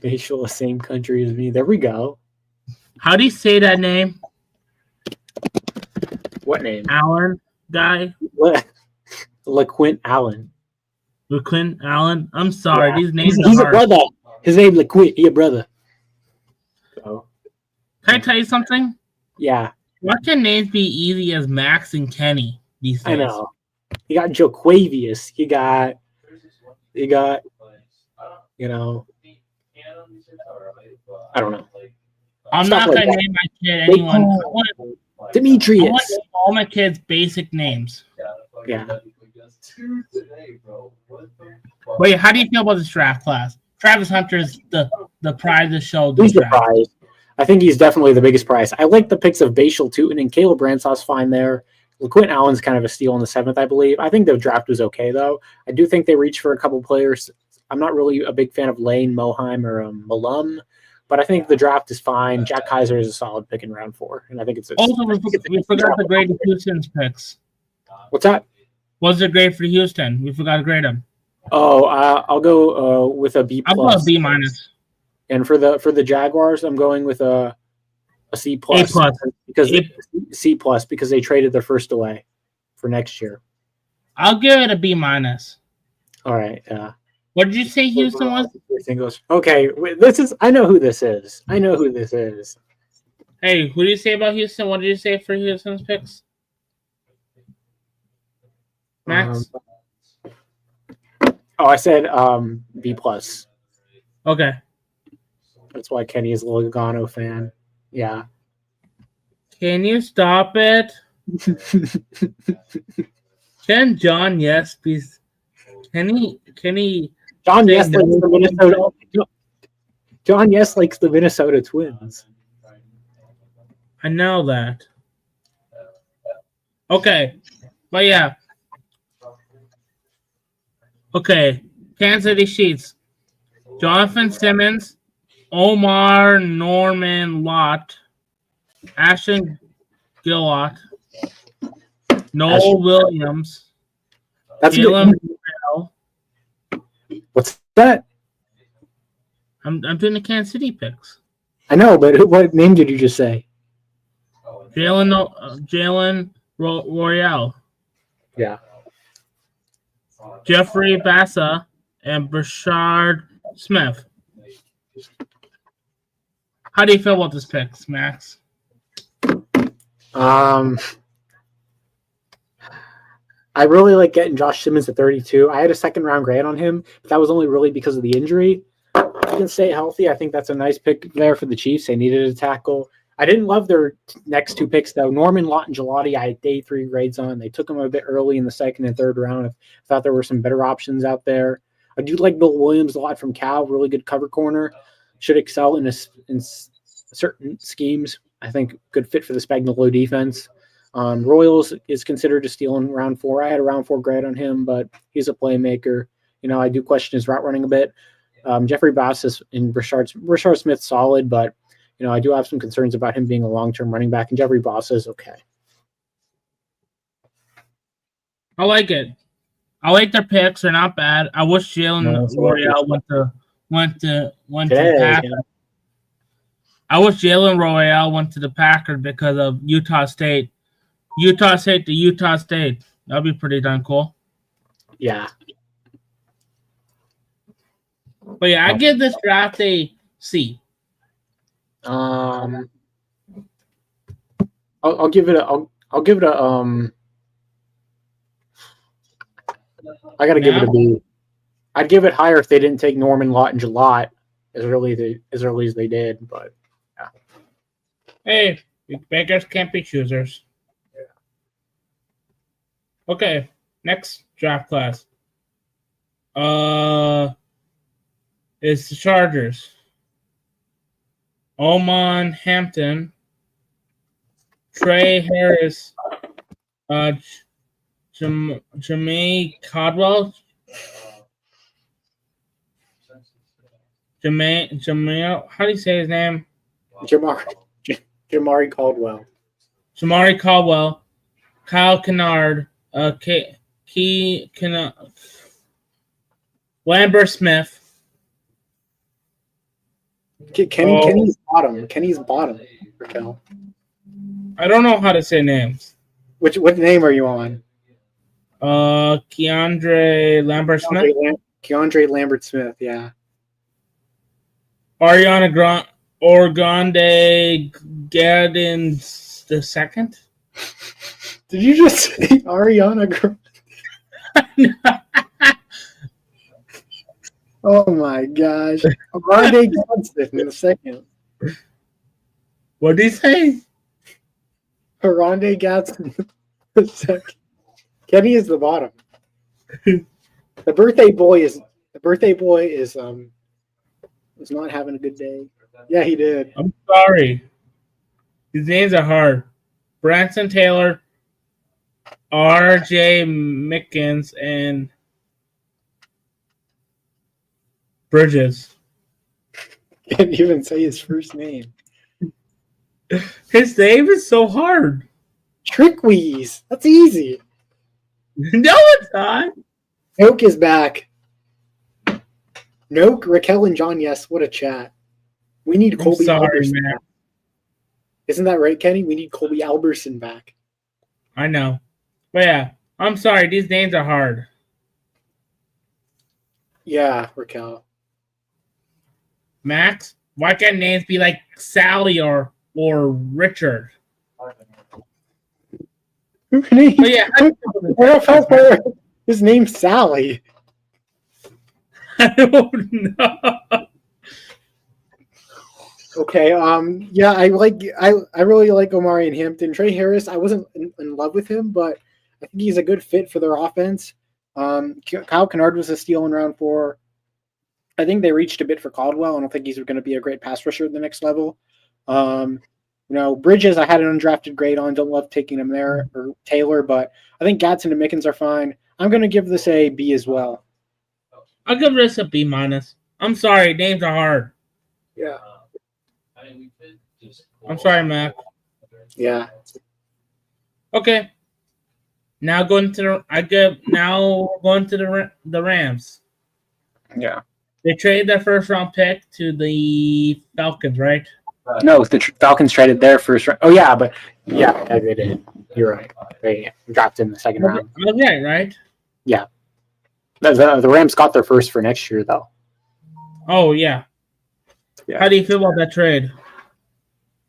Speaker 1: facial, the same country as me. There we go.
Speaker 2: How do you say that name?
Speaker 1: What name?
Speaker 2: Allen guy?
Speaker 1: LeQuint Allen.
Speaker 2: LeQuint Allen? I'm sorry.
Speaker 1: Yeah.
Speaker 2: These names
Speaker 1: He's
Speaker 2: are
Speaker 1: a
Speaker 2: hard.
Speaker 1: brother. His name LeQuint. He a brother. So
Speaker 2: Can I tell you something?
Speaker 1: yeah,
Speaker 2: Why can names be easy as Max and Kenny these days?
Speaker 1: I know. You got Joquavius. You got you know, I don't know.
Speaker 2: I'm
Speaker 1: Stuff
Speaker 2: not
Speaker 1: like
Speaker 2: gonna
Speaker 1: that.
Speaker 2: name my kid anyone. I want
Speaker 1: Demetrius.
Speaker 2: to name all my kids basic names.
Speaker 1: Yeah.
Speaker 2: Wait, how do you feel about this draft class? Travis Hunter is the prize of the show.
Speaker 1: Who's
Speaker 2: This
Speaker 1: the
Speaker 2: draft.
Speaker 1: prize? I think he's definitely the biggest prize. I like the picks of Bashal Tootin and Caleb Bransaw's fine there. LeQuint Allen's kind of a steal in the 7th, I believe. I think the draft was okay, though. I do think they reached for a couple players. I'm not really a big fan of Lane, Moheim, or Malum, but I think the draft is fine. Jack Kaiser is a solid pick in round 4, and I think it's
Speaker 2: Also, we forgot to grade Houston's picks.
Speaker 1: What's that?
Speaker 2: What's the grade for Houston? We forgot to grade them.
Speaker 1: Oh, I'll go with a B+.
Speaker 2: I'll go a B minus.
Speaker 1: And for the Jaguars, I'm going with a C+.
Speaker 2: A plus.
Speaker 1: Because C+ because they traded their first away for next year.
Speaker 2: I'll give it a B minus.
Speaker 1: All right.
Speaker 2: What did you say Houston was?
Speaker 1: Okay, this is. I know who this is.
Speaker 2: Hey, what did you say about Houston? What did you say for Houston's picks? Max?
Speaker 1: I said B+.
Speaker 2: Okay.
Speaker 1: That's why Kenny is a Logano fan. Yeah.
Speaker 2: Can you stop it? Can John Yes be? Can he?
Speaker 1: John
Speaker 2: say
Speaker 1: Yes
Speaker 2: no?
Speaker 1: likes the Minnesota. John Yes likes the Minnesota Twins.
Speaker 2: I know that. Okay, but yeah. Okay, Kansas City Sheets. Jonathan Simmons, Omar Norman Lott, Ashton Gillott, Noel Williams,
Speaker 1: That's
Speaker 2: Jalen
Speaker 1: good.
Speaker 2: Burrell.
Speaker 1: What's that?
Speaker 2: I'm doing the Kansas City picks.
Speaker 1: I know, but what name did you just say?
Speaker 2: Jalen Royale,
Speaker 1: Yeah.
Speaker 2: Jeffrey Bassa, and Brashard Smith. How do you feel about this picks, Max?
Speaker 1: I really like getting Josh Simmons at 32. I had a 2nd round grade on him, but that was only really because of the injury. If he can stay healthy, I think that's a nice pick there for the Chiefs. They needed a tackle. I didn't love their next 2 picks, though. Norman Lott and Gelati, I had day 3 grades on. They took them a bit early in the 2nd and 3rd round. I thought there were some better options out there. I do like Bill Williams a lot from Cal, really good cover corner. Should excel in certain schemes. I think good fit for the Spagnuolo defense. Royals is considered a steal in round 4. I had a round 4 grade on him, but he's a playmaker. I do question his route running a bit. Jeffrey Bass and Brashard Smith solid, but I do have some concerns about him being a long-term running back, and Jeffrey Bass is okay.
Speaker 2: I like it. I like their picks. They're not bad. I wish Jalen Royale went to Packers. I wish Jalen Royale went to the Packers because of Utah State. Utah State to Utah State. That'd be pretty darn cool.
Speaker 1: Yeah.
Speaker 2: But yeah, I give this draft a C.
Speaker 1: I'll give it a I gotta give it a B. I'd give it higher if they didn't take Norman Lott and Gillott as early as they did, but yeah.
Speaker 2: Hey, beggars can't be choosers. Okay, next draft class. It's the Chargers. Oman Hampton, Trey Harris, Jermaine Caldwell, Jamil, how do you say his name?
Speaker 1: Jamari Caldwell.
Speaker 2: Jamari Caldwell, Kyle Kennard, Lambert Smith.
Speaker 1: Kenny's bottom. Kenny's bottom. Raquel.
Speaker 2: I don't know how to say names.
Speaker 1: What name are you on?
Speaker 2: Keandre Lambert Smith.
Speaker 1: Keandre Lambert Smith. Yeah.
Speaker 2: Ariana Organde Gaddens the second.
Speaker 1: Did you just say Ariana Grande? Oh my gosh. Grande Gadsden in the second.
Speaker 2: What did he say?
Speaker 1: Grande Gadsden the second. Kenny is the bottom. The birthday boy is not having a good day. Yeah, he did.
Speaker 2: I'm sorry. These names are hard. Branson Taylor, R.J. Mickens, and Bridges.
Speaker 1: Can't even say his first name.
Speaker 2: His name is so hard.
Speaker 1: Trickweeze. That's easy.
Speaker 2: No, it's not.
Speaker 1: Noke is back. Noke, Raquel, and John. Yes, what a chat. We need Colby Alberson
Speaker 2: man.
Speaker 1: back. Isn't that right, Kenny? We need Colby Alberson back.
Speaker 2: I know. But yeah, I'm sorry. These names are hard.
Speaker 1: Yeah, Raquel.
Speaker 2: Max, why can't names be like Sally or Richard? But yeah,
Speaker 1: his name's Sally.
Speaker 2: I don't know.
Speaker 1: Okay, yeah, I really like Omari and Hampton. Trey Harris, I wasn't in love with him, but I think he's a good fit for their offense. Kyle Kennard was a steal in round 4. I think they reached a bit for Caldwell. I don't think he's going to be a great pass rusher at the next level. Bridges, I had an undrafted grade on. Don't love taking him there, or Taylor, but I think Gadsden and Mickens are fine. I'm going to give this a B as well.
Speaker 2: I'll give this a B minus. I'm sorry, names are hard.
Speaker 1: Yeah.
Speaker 2: I'm sorry, Mac.
Speaker 1: Yeah.
Speaker 2: Okay. Now going to the Rams.
Speaker 1: Yeah.
Speaker 2: They traded their first round pick to the Falcons, right?
Speaker 1: No, the Falcons traded their first round. Oh yeah, but yeah, they did. You're right. They dropped in the second round.
Speaker 2: Okay, right?
Speaker 1: Yeah. The Rams got their first for next year, though.
Speaker 2: Oh yeah. How do you feel about that trade?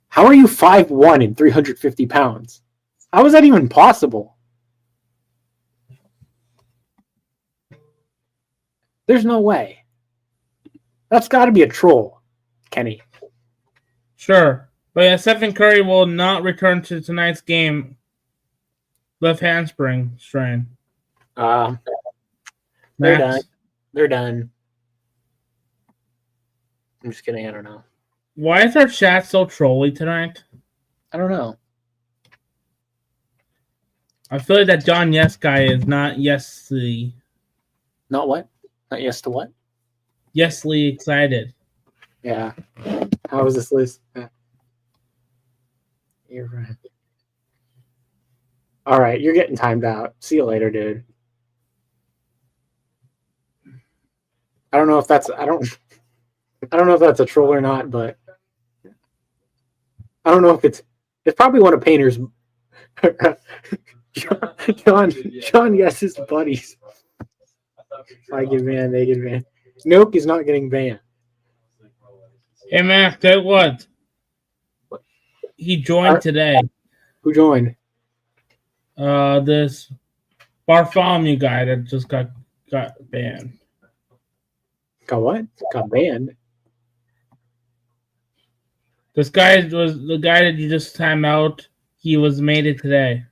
Speaker 1: How are you 5'1" and 350 pounds? How is that even possible? There's no way. That's got to be a troll, Kenny.
Speaker 2: Sure. But yeah, Stephen Curry will not return to tonight's game. Left hamstring strain.
Speaker 1: They're
Speaker 2: Max.
Speaker 1: done. They're done. I'm just kidding. I don't know.
Speaker 2: Why is our chat so trolly tonight?
Speaker 1: I don't know.
Speaker 2: I feel like that John Yes guy is not Yesly.
Speaker 1: Not what? Not yes to what?
Speaker 2: Yesly excited.
Speaker 1: Yeah. How was this list? You're right. All right, you're getting timed out. See you later, dude. I don't know if that's I don't know if that's a troll or not, but I don't know if it's probably one of Painter's Sean Yes's buddies. I get banned, they get banned. Nope, he's not getting banned.
Speaker 2: Hey Max, that what? He joined today.
Speaker 1: Who joined?
Speaker 2: This Bartholomew guy that just got banned.
Speaker 1: Got what? Got banned.
Speaker 2: This guy was the guy that you just timed out. He was made it today.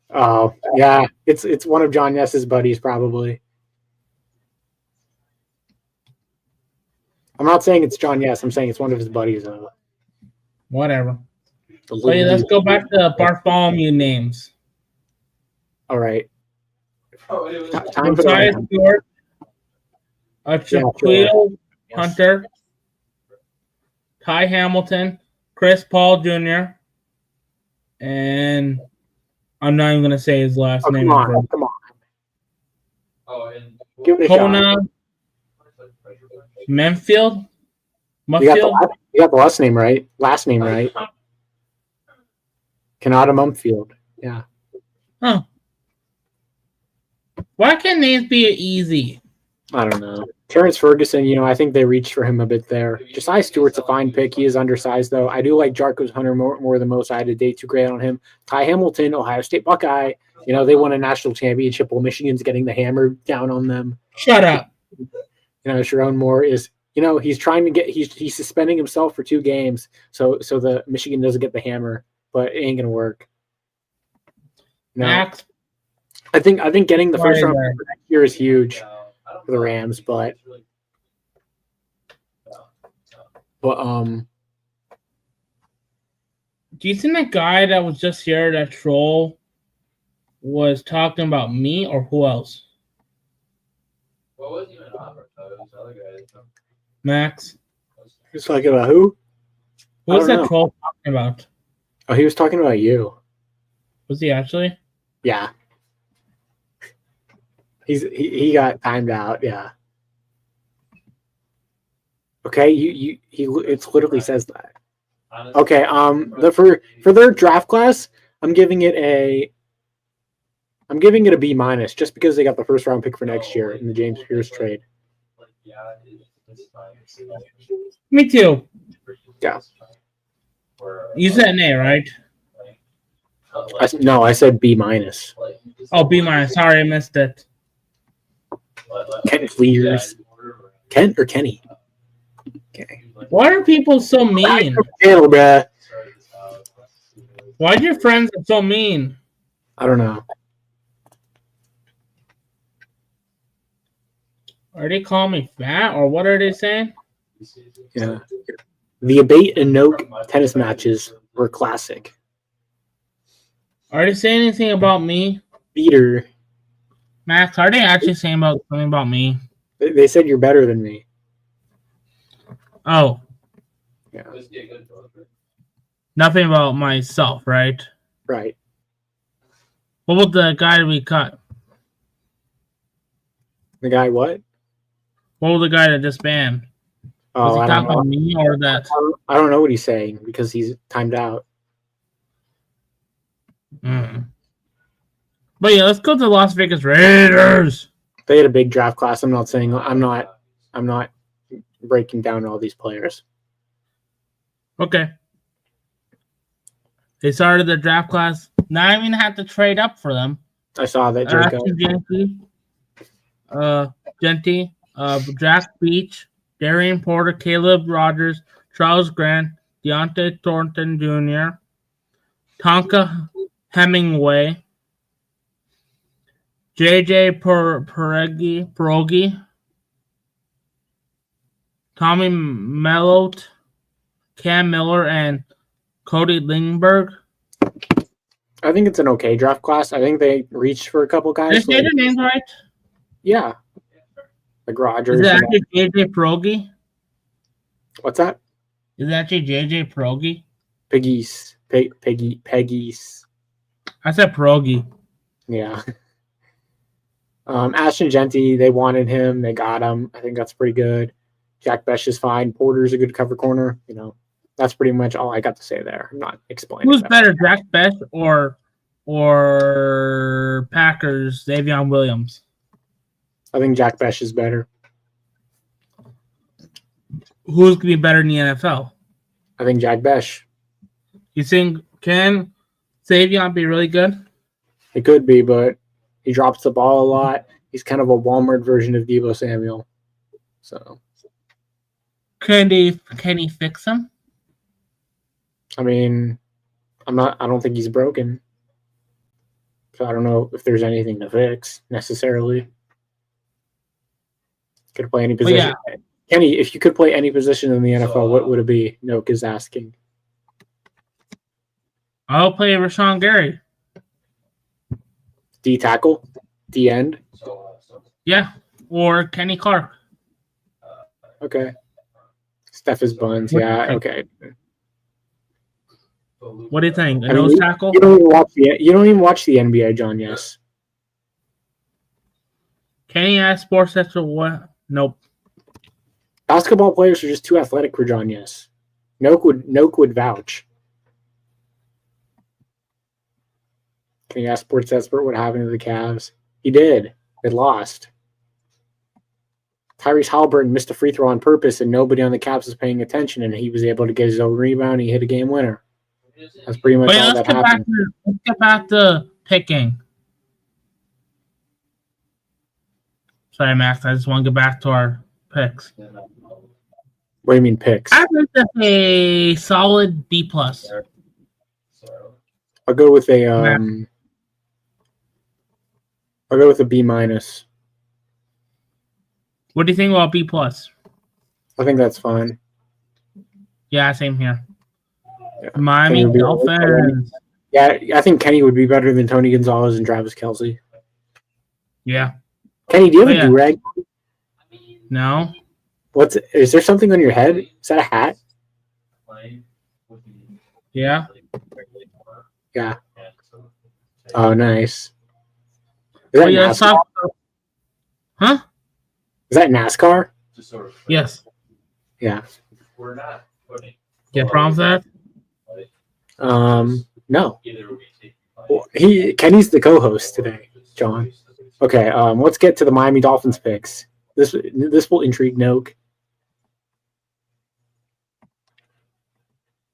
Speaker 1: Oh yeah, it's one of John Yes's buddies probably. I'm not saying it's John Yes. I'm saying it's one of his buddies.
Speaker 2: Whatever. Wait, let's go back to Bartholomew names.
Speaker 1: All right.
Speaker 3: Oh, it was
Speaker 1: Time for the
Speaker 2: Josiah
Speaker 1: Rams.
Speaker 2: Stewart, Shaquille
Speaker 1: Yes.
Speaker 2: Hunter, Ty Hamilton, Chris Paul Jr., and I'm not even gonna say his last
Speaker 1: Oh,
Speaker 2: name.
Speaker 1: come on.
Speaker 3: Oh, and
Speaker 1: Give it a shot.
Speaker 2: Kona Memfield.
Speaker 1: You
Speaker 2: Muffield.
Speaker 1: got the last name right. Last name right. Kanata Mumfield. Yeah.
Speaker 2: Huh. Why can't names be easy?
Speaker 1: I don't know. Terrence Ferguson, I think they reached for him a bit there. Josiah Stewart's a fine pick. He is undersized, though. I do like Jarkos Hunter more than most. I had a day too great on him. Ty Hamilton, Ohio State Buckeye. They won a national championship while Michigan's getting the hammer down on them.
Speaker 2: Shut up.
Speaker 1: Sharon Moore is, he's trying to get, he's suspending himself for 2 games. So the Michigan doesn't get the hammer, but it ain't going to work. No.
Speaker 2: Max.
Speaker 1: I think getting the first round
Speaker 2: Right
Speaker 1: pick for next year is huge for the Rams, but
Speaker 2: do you think that guy that was just here, that troll, was talking about me or who else?
Speaker 3: what was even on it? It was the other guy.
Speaker 2: Max.
Speaker 1: he's talking about who?
Speaker 2: Who was
Speaker 1: I don't
Speaker 2: that
Speaker 1: know.
Speaker 2: troll talking about?
Speaker 1: Oh, he was talking about you.
Speaker 2: Was he actually?
Speaker 1: Yeah. He got timed out. Yeah. Okay. It literally says that.
Speaker 3: Honestly,
Speaker 1: Okay. For their draft class, I'm giving it a B minus just because they got the first round pick for next year in the James Pierce trade.
Speaker 3: like, yeah, it's fine.
Speaker 2: Me too.
Speaker 1: Yeah.
Speaker 2: You said an A, right?
Speaker 1: No, I said B minus.
Speaker 2: Oh, B minus. Sorry, I missed it.
Speaker 1: Kent Lears. Kent or Kenny? Okay.
Speaker 2: Why are people so mean?
Speaker 1: Channel, bruh.
Speaker 2: Why are your friends so mean?
Speaker 1: I don't know.
Speaker 2: Are they calling me fat or what are they saying?
Speaker 1: Yeah. The Abate and Noak tennis matches were classic.
Speaker 2: Are they saying anything about me?
Speaker 1: Beater.
Speaker 2: Max, are they actually saying something about me?
Speaker 1: They said you're better than me.
Speaker 2: Oh,
Speaker 1: Yeah.
Speaker 2: nothing about myself, right?
Speaker 1: Right.
Speaker 2: What about the guy we cut?
Speaker 1: The guy what?
Speaker 2: What was the guy that just banned? Was
Speaker 1: Oh,
Speaker 2: he
Speaker 1: I
Speaker 2: talking
Speaker 1: don't know.
Speaker 2: about me or that?
Speaker 1: I don't know what he's saying because he's timed out.
Speaker 2: But yeah, let's go to the Las Vegas Raiders.
Speaker 1: They had a big draft class. I'm not breaking down all these players.
Speaker 2: Okay. They started the draft class. Not even have to trade up for them.
Speaker 1: I saw that, Jacob.
Speaker 2: Genty, Jack Beach, Darian Porter, Caleb Rogers, Charles Grant, Deontay Thornton Jr., Tonka Hemingway, JJ Pierogi, Tommy Mellot, Cam Miller, and Cody Lindbergh.
Speaker 1: I think it's an okay draft class. I think they reached for a couple
Speaker 2: Did I
Speaker 1: guys.
Speaker 2: say their names right?
Speaker 1: Yeah. Like Rogers.
Speaker 2: Is it actually JJ Pierogi?
Speaker 1: What's that?
Speaker 2: Is it actually JJ Pierogi?
Speaker 1: Peggy's. Peggy's.
Speaker 2: I said Pierogi.
Speaker 1: Yeah. Ashton Genty, they wanted him. They got him. I think that's pretty good. Jack Besh is fine. Porter's a good cover corner. That's pretty much all I got to say there. I'm not explaining.
Speaker 2: Who's
Speaker 1: that.
Speaker 2: better, Jack Besh or Packers Xavier Williams?
Speaker 1: I think Jack Besh is better.
Speaker 2: Who's gonna be better in the NFL?
Speaker 1: I think Jack Besh.
Speaker 2: You think can Xavier be really good?
Speaker 1: It could be, but he drops the ball a lot. He's kind of a Walmart version of Deebo Samuel. So
Speaker 2: Can he fix him?
Speaker 1: I mean, I don't think he's broken. So I don't know if there's anything to fix necessarily. Could play any position.
Speaker 2: Yeah.
Speaker 1: Kenny, if you could play any position in the NFL, what would it be? Noak is asking.
Speaker 2: I'll play Rashawn Gary.
Speaker 1: D tackle? D end?
Speaker 2: Yeah. Or Kenny Clark.
Speaker 1: Okay. Steph is buns. Yeah. Okay.
Speaker 2: What do you think? A
Speaker 1: I mean,
Speaker 2: nose tackle?
Speaker 1: You don't even watch the NBA, John. Yes.
Speaker 2: Kenny asked sports that's what? Nope.
Speaker 1: Basketball players are just too athletic for John. Yes. Noke would vouch. Can you ask sports expert what happened to the Cavs? He did. They lost. Tyrese Halliburton missed a free throw on purpose, and nobody on the Cavs was paying attention, and he was able to get his own rebound. And he hit a game winner. That's pretty much all that happened.
Speaker 2: Let's get back to picking. Sorry, Max. I just want to get back to our picks.
Speaker 1: What do you mean picks?
Speaker 2: I think that's a solid B+.
Speaker 1: I'll go with a I'll go with a B-.
Speaker 2: What do you think about B+?
Speaker 1: I think that's fine.
Speaker 2: Yeah, same here.
Speaker 1: Yeah.
Speaker 2: Miami
Speaker 1: Kenny would be-
Speaker 2: Dolphins.
Speaker 1: Yeah, I think Kenny would be better than Tony Gonzalez and Travis Kelce.
Speaker 2: Yeah.
Speaker 1: Kenny, do you have
Speaker 2: Oh,
Speaker 1: a
Speaker 2: yeah.
Speaker 1: do-rag?
Speaker 2: No.
Speaker 1: Is there something on your head? Is that a hat?
Speaker 2: Yeah.
Speaker 1: Yeah. Oh, nice. Is
Speaker 2: Oh,
Speaker 1: that
Speaker 2: yeah.
Speaker 1: NASCAR?
Speaker 2: Huh?
Speaker 1: Is that NASCAR?
Speaker 2: Yes.
Speaker 1: Yeah.
Speaker 3: We're not putting.
Speaker 2: You have problems with that?
Speaker 1: No. Well, Kenny's the co-host today, John. Okay, let's get to the Miami Dolphins picks. This will intrigue Noke.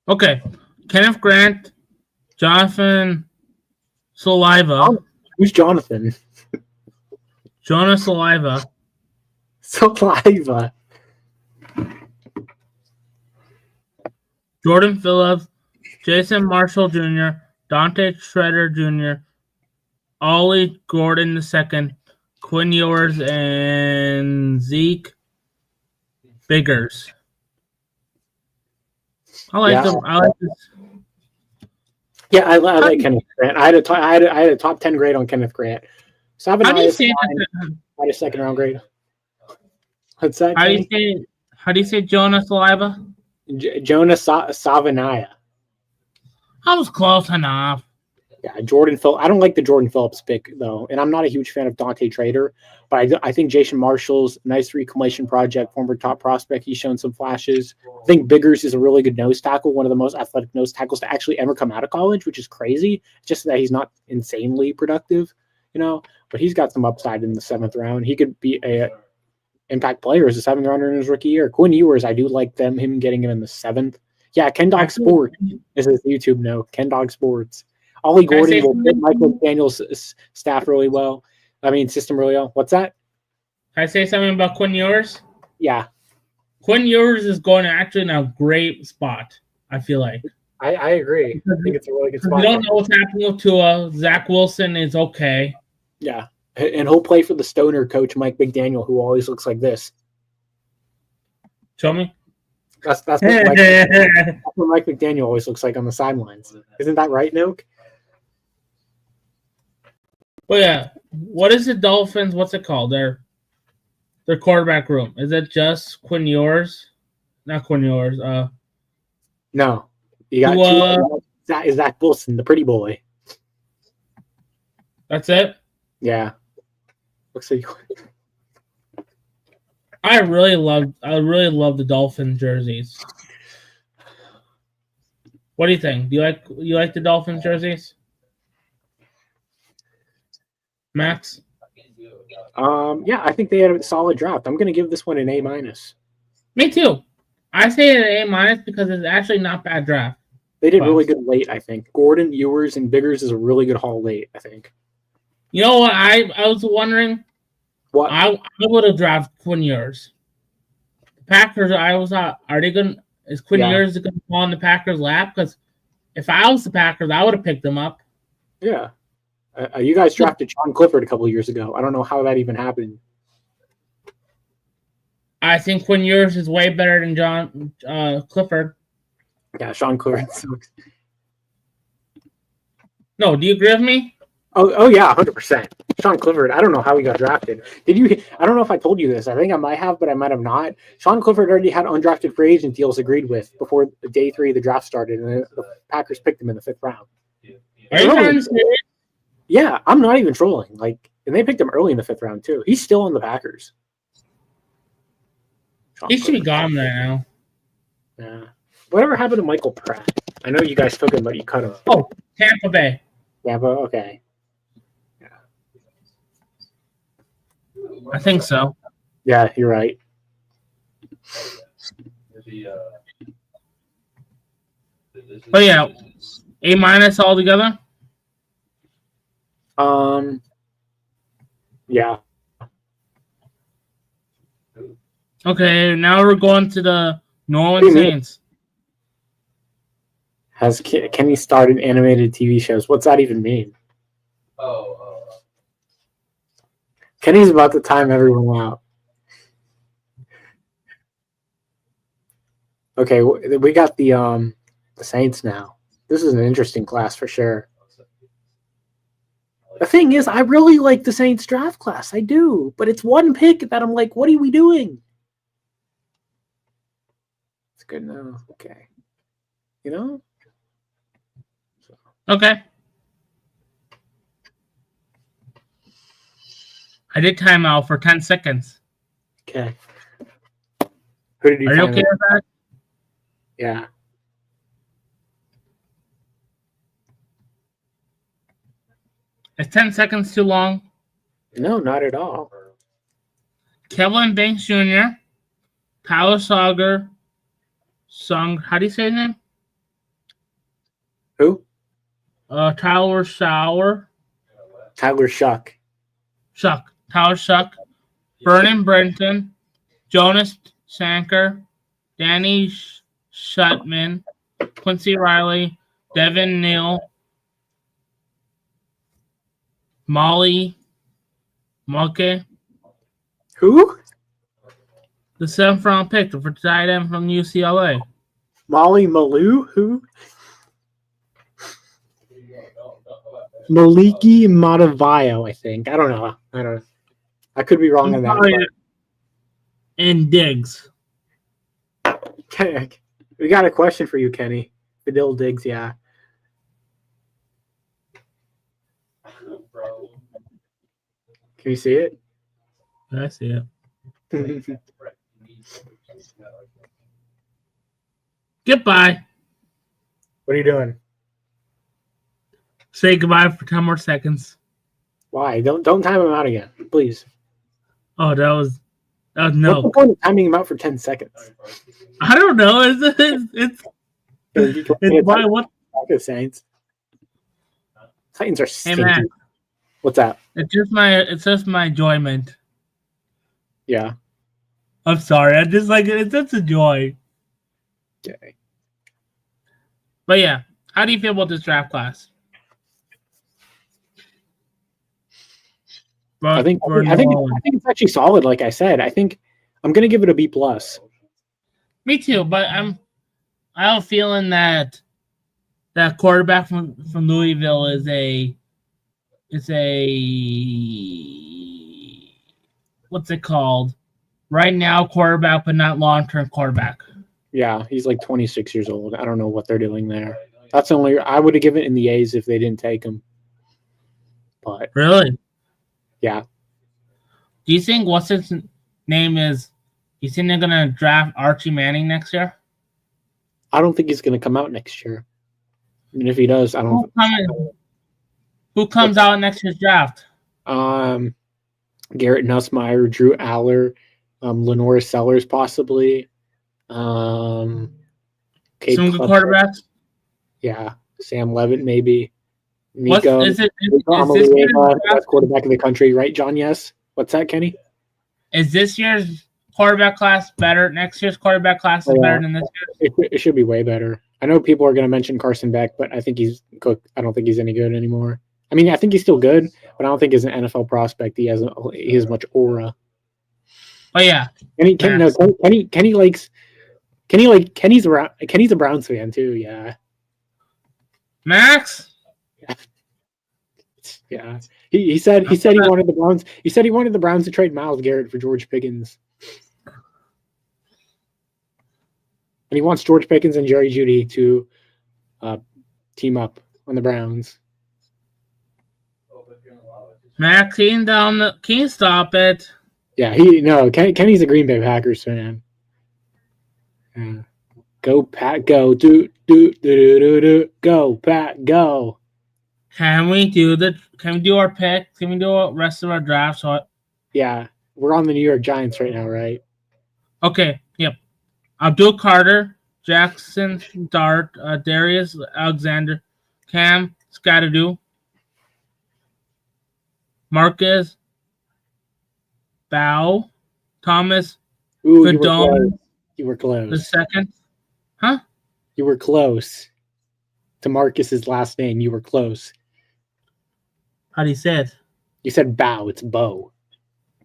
Speaker 2: Okay. Kenneth Grant, Jonathan Saliva,
Speaker 1: Who's Jonathan?
Speaker 2: Jonah Saliva,
Speaker 1: Saliva.
Speaker 2: Jordan Phillips, Jason Marshall Jr., Dante Schroeder Jr., Ollie Gordon II, Quinn Ewers, and Zeke Biggers. I like
Speaker 1: Yeah.
Speaker 2: them. I like this.
Speaker 1: Yeah, I like Kenneth Grant. I had a top 10 grade on Kenneth Grant.
Speaker 2: How do you
Speaker 1: Savania's
Speaker 2: say
Speaker 1: fine.
Speaker 2: that?
Speaker 1: I had a second round grade. What's that?
Speaker 2: How do you say Jonah Saliva?
Speaker 1: Jonas Savania.
Speaker 2: I was close enough.
Speaker 1: Yeah, Jordan Phillips. I don't like the Jordan Phillips pick though, and I'm not a huge fan of Dante Trader. But I think Jason Marshall's nice reclamation project, former top prospect. He's shown some flashes. I think Biggers is a really good nose tackle, one of the most athletic nose tackles to actually ever come out of college, which is crazy. It's just that he's not insanely productive, But he's got some upside in the 7th round. He could be a impact player as a 7th rounder in his rookie year. Quinn Ewers, I do like him getting him in the 7th. Yeah, Ken Dog Sports is his YouTube note. Ken Dog Sports. Ollie Gordon will fit Michael McDaniel's staff really well. System really well. What's that?
Speaker 2: Can I say something about Quinn Ewers?
Speaker 1: Yeah,
Speaker 2: Quinn Ewers is going actually in a great spot, I feel like.
Speaker 1: I agree. I think it's a really good spot.
Speaker 2: We don't know what's happening with Tua. Zach Wilson is okay.
Speaker 1: Yeah, and he'll play for the stoner coach, Mike McDaniel, who always looks like this.
Speaker 2: Show me.
Speaker 1: That's what Mike McDaniel always looks like on the sidelines. Isn't that right, Noke?
Speaker 2: Well, yeah. What is the Dolphins? What's it called? Their quarterback room. Is it just Quinn Ewers? Not Quinn Ewers.
Speaker 1: No. You got Zach Wilson, the pretty boy.
Speaker 2: That's it?
Speaker 1: Yeah. Looks like
Speaker 2: I really love the Dolphin jerseys. What do you think? Do you like the Dolphins jerseys? Max?
Speaker 1: Yeah, I think they had a solid draft. I'm gonna give this one an A-.
Speaker 2: Me too. I say an A- because it's actually not bad draft.
Speaker 1: They did really good late, I think. Gordon, Ewers, and Biggers is a really good haul late, I think.
Speaker 2: You know what? I was wondering.
Speaker 1: What?
Speaker 2: I would have drafted Quinn Ewers. The Packers, is Quinn Ewers going to fall in the Packers' lap? Because if I was the Packers, I would have picked them up.
Speaker 1: Yeah. You guys drafted Sean Clifford a couple of years ago. I don't know how that even happened.
Speaker 2: I think Quinn Ewers is way better than John Clifford.
Speaker 1: Yeah, Sean Clifford sucks.
Speaker 2: No, do you agree with me?
Speaker 1: Oh yeah, 100%. Sean Clifford. I don't know how he got drafted. Did you? I don't know if I told you this. I think I might have, but I might have not. Sean Clifford already had undrafted free agent deals agreed with before day 3 of the draft started, and the Packers picked him in the 5th round.
Speaker 2: Are you trying to say?
Speaker 1: Yeah, I'm not even trolling. Like, and they picked him early in the 5th round too. He's still on the Packers. Sean
Speaker 2: He should be
Speaker 1: Clifford.
Speaker 2: gone there now.
Speaker 1: Yeah. Whatever happened to Michael Pratt? I know you guys took him, but you cut him.
Speaker 2: Oh, Tampa Bay.
Speaker 1: Yeah, but okay.
Speaker 2: I think so.
Speaker 1: Yeah, you're right.
Speaker 2: But yeah, A- altogether.
Speaker 1: Yeah.
Speaker 2: Okay, now we're going to the New Orleans
Speaker 1: What do you mean?
Speaker 2: Saints.
Speaker 1: Has Kenny started animated TV shows? What's that even mean? Kenny's about to time everyone out. Okay, we got the Saints now. This is an interesting class for sure. The thing is, I really like the Saints draft class. I do, but it's one pick that I'm like, what are we doing? It's good now. Okay, you know.
Speaker 2: Okay. I did time out for 10 seconds.
Speaker 1: Okay. Who did you
Speaker 2: Are you
Speaker 1: time
Speaker 2: okay
Speaker 1: out?
Speaker 2: with that?
Speaker 1: Yeah.
Speaker 2: Is 10 seconds too long?
Speaker 1: No, not at all.
Speaker 2: Kevin Banks Jr., Tyler Sauger, how do you say his name?
Speaker 1: Who?
Speaker 2: Tyler Sauer.
Speaker 1: Tyler Shuck.
Speaker 2: Tyler Shuck, Vernon Brenton, Jonas Sanker, Danny Shutman, Quincy Riley, Devin Neal, Molly Mulke,
Speaker 1: Who?
Speaker 2: the 7th round pick for tight end from UCLA.
Speaker 1: Molly Malou? Who? Maliki Matavayo, I think. I don't know. I could be wrong on that.
Speaker 2: And Diggs.
Speaker 1: But... We got a question for you, Kenny. Fidel Diggs, yeah. Can you see it?
Speaker 2: I see it. Goodbye.
Speaker 1: What are you doing?
Speaker 2: Say goodbye for 10 more seconds.
Speaker 1: Why? Don't time him out again, please.
Speaker 2: Oh, that was
Speaker 1: What's
Speaker 2: no.
Speaker 1: the point of timing him out for 10 seconds?
Speaker 2: I don't know. It's why what?
Speaker 1: The Saints. Titans are
Speaker 2: Hey
Speaker 1: stinky.
Speaker 2: man,
Speaker 1: What's that?
Speaker 2: it's just my enjoyment.
Speaker 1: Yeah.
Speaker 2: I'm sorry. I just like it's just a joy.
Speaker 1: Okay.
Speaker 2: But yeah, how do you feel about this draft class?
Speaker 1: I think it's actually solid. Like I said, I think I'm gonna give it a B+.
Speaker 2: Me too, but I have a feeling that that quarterback from Louisville is a what's it called? Right now quarterback, but not long-term quarterback.
Speaker 1: Yeah, he's like 26 years old. I don't know what they're doing there. That's the only I would have given it in the A's if they didn't take him. But
Speaker 2: Really?
Speaker 1: yeah.
Speaker 2: Do you think what's his name is? You think they're gonna draft Archie Manning next year?
Speaker 1: I don't think he's gonna come out next year. I mean, if he does, I don't.
Speaker 2: Who comes out next year's draft?
Speaker 1: Garrett Nussmeier, Drew Aller, Lenore Sellers, possibly.
Speaker 2: Some good quarterbacks.
Speaker 1: Yeah, Sam Levitt, maybe.
Speaker 2: Nico, is this
Speaker 1: best quarterback in the country, right, John? Yes. What's that, Kenny?
Speaker 2: Is this year's quarterback class better? Next year's quarterback class is better than this year's?
Speaker 1: It should be way better. I know people are going to mention Carson Beck, but I think he's cooked. I don't think he's any good anymore. I mean, I think he's still good, but I don't think as an NFL prospect he has much aura.
Speaker 2: Oh yeah,
Speaker 1: Kenny's a Browns fan too. Yeah,
Speaker 2: Max.
Speaker 1: Yeah. He said he wanted the Browns. He said he wanted the Browns to trade Myles Garrett for George Pickens. And he wants George Pickens and Jerry Jeudy to team up on the Browns.
Speaker 2: Max, can you stop it?
Speaker 1: Yeah, Kenny's a Green Bay Packers fan. Yeah. Go Pat, go do go Pat, go.
Speaker 2: Can we do our pick? Can we do the rest of our draft?
Speaker 1: Yeah, we're on the New York Giants right now, right?
Speaker 2: Okay, yep. Abdul Carter, Jackson Dart, Darius Alexander, Cam Scatterdo, Marcus Bow, Thomas
Speaker 1: Ooh,
Speaker 2: Fedon
Speaker 1: you were close.
Speaker 2: the second. Huh?
Speaker 1: You were close to Marcus's last name. You were close.
Speaker 2: How do you say it?
Speaker 1: You said Bow. It's Bo.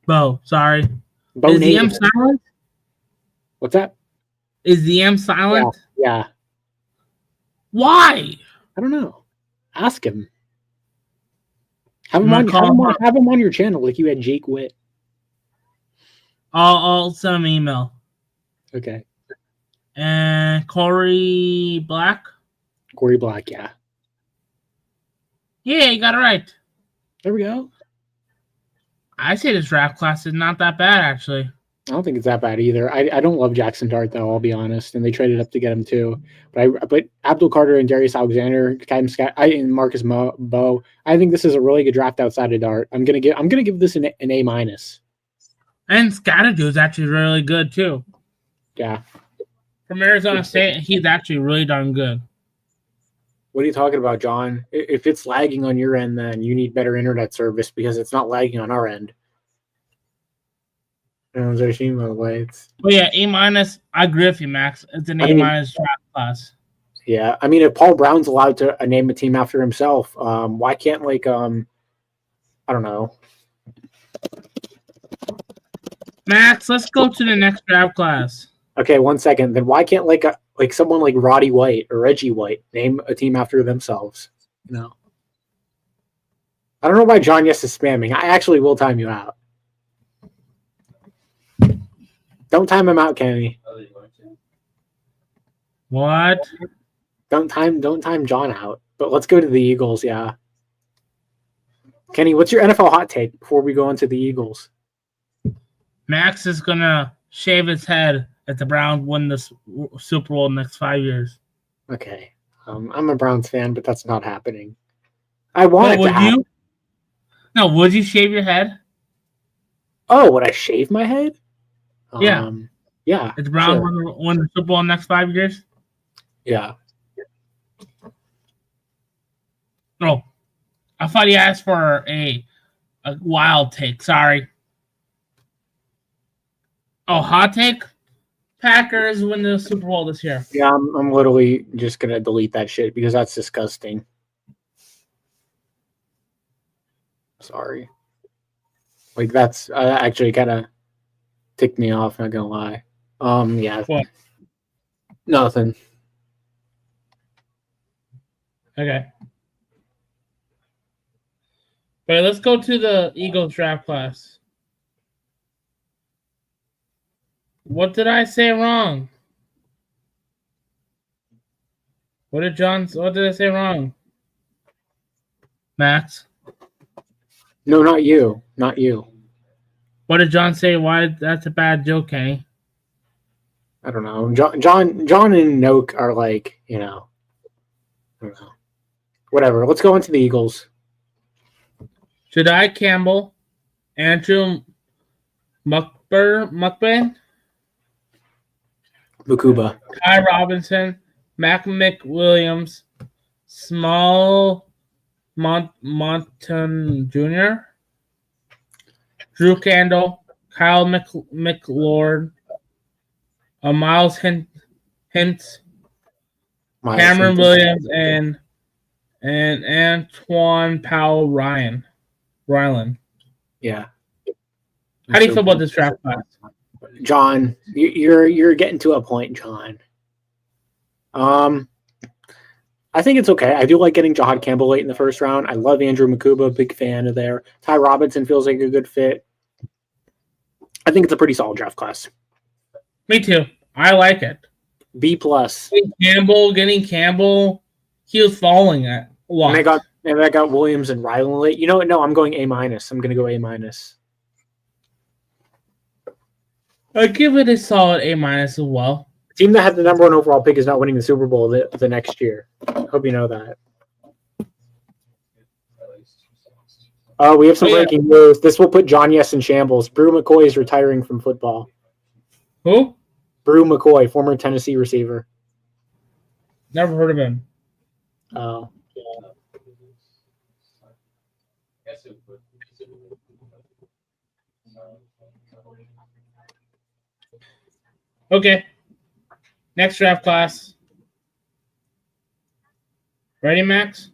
Speaker 2: Bo, sorry.
Speaker 1: Bo
Speaker 2: Is the
Speaker 1: Nader.
Speaker 2: M silent?
Speaker 1: What's that?
Speaker 2: Is the M silent?
Speaker 1: Yeah.
Speaker 2: Why?
Speaker 1: I don't know. Ask him. Have him
Speaker 2: I'm gonna call him up.
Speaker 1: have him on your channel like you had Jake Witt.
Speaker 2: I'll send him an email.
Speaker 1: Okay.
Speaker 2: And Corey Black?
Speaker 1: Corey Black, yeah.
Speaker 2: Yeah, you got it right.
Speaker 1: There we go.
Speaker 2: I say this draft class is not that bad, actually.
Speaker 1: I don't think it's that bad either. I don't love Jackson Dart though. I'll be honest, and they traded up to get him too. But Abdul Carter and Darius Alexander, and Marcus Bow. I think this is a really good draft outside of Dart. I'm gonna give this an A minus.
Speaker 2: And Scatterdo is actually really good, too.
Speaker 1: Yeah.
Speaker 2: From Arizona State, he's actually really darn good.
Speaker 1: What are you talking about, John? If it's lagging on your end, then you need better internet service because it's not lagging on our end. By the way,
Speaker 2: But yeah, A minus. I agree with you, Max. It's an A minus draft class.
Speaker 1: Yeah, I mean, if Paul Brown's allowed to name a team after himself, why can't I don't know.
Speaker 2: Max, let's go to the next draft class.
Speaker 1: Okay, 1 second. Then why can't someone like Roddy White or Reggie White name a team after themselves? No. I don't know why John Yes is spamming. I actually will time you out. Don't time him out, Kenny.
Speaker 2: What?
Speaker 1: Don't time John out. But let's go to the Eagles, yeah. Kenny, what's your NFL hot take before we go into the Eagles?
Speaker 2: Max is gonna shave his head if the Browns win the Super Bowl in the next 5 years.
Speaker 1: Okay. I'm a Browns fan, but that's not happening. I want it to happen.
Speaker 2: You? No, would you shave your head?
Speaker 1: Oh, would I shave my head?
Speaker 2: Yeah.
Speaker 1: Yeah.
Speaker 2: If the Browns
Speaker 1: sure.
Speaker 2: win the Super Bowl in the next 5 years?
Speaker 1: Yeah.
Speaker 2: No. I thought you asked for a wild take. Sorry. Oh, hot take? Packers win the Super Bowl this year.
Speaker 1: Yeah, I'm literally just going to delete that shit because that's disgusting. Sorry. Like, that's actually kind of ticked me off, not going to lie. Yeah.
Speaker 2: What?
Speaker 1: Nothing.
Speaker 2: Okay. But let's go to the Eagles draft class. What did I say wrong? What did I say wrong? Max?
Speaker 1: No, not you. Not you.
Speaker 2: What did John say? Why that's a bad joke, Kenny?
Speaker 1: I don't know. John and Noak are like, I don't know. Whatever. Let's go into the Eagles.
Speaker 2: Jedi Campbell, Andrew Muckben,
Speaker 1: Mukuba.
Speaker 2: Kai Robinson, Mac McWilliams, Small Monton Jr., Drew Candle, Kyle McLord, Miles Hintz, Cameron Williams, and Antoine Powell Ryland.
Speaker 1: Yeah.
Speaker 2: How do you feel about this draft class?
Speaker 1: John, you're getting to a point, John. I I think it's okay. I do like getting Jahad Campbell late in the first round. I love Andrew Makuba, big fan of there. Ty Robinson feels like a good fit. I think it's a pretty solid draft class.
Speaker 2: Me too. I like it.
Speaker 1: B plus.
Speaker 2: Getting Campbell, he was falling at a lot.
Speaker 1: And I got Williams and Ryland late. You know what? No, I'm going A minus. I'm going to go A minus.
Speaker 2: I'd give it a solid A minus as well.
Speaker 1: The team that had the number 1 overall pick is not winning the Super Bowl the next year. Hope you know that. We have some breaking news. This will put John Yes in shambles. Brew McCoy is retiring from football.
Speaker 2: Who?
Speaker 1: Brew McCoy, former Tennessee receiver.
Speaker 2: Never heard of him.
Speaker 1: Oh.
Speaker 2: Okay. Next draft class. Ready, Max?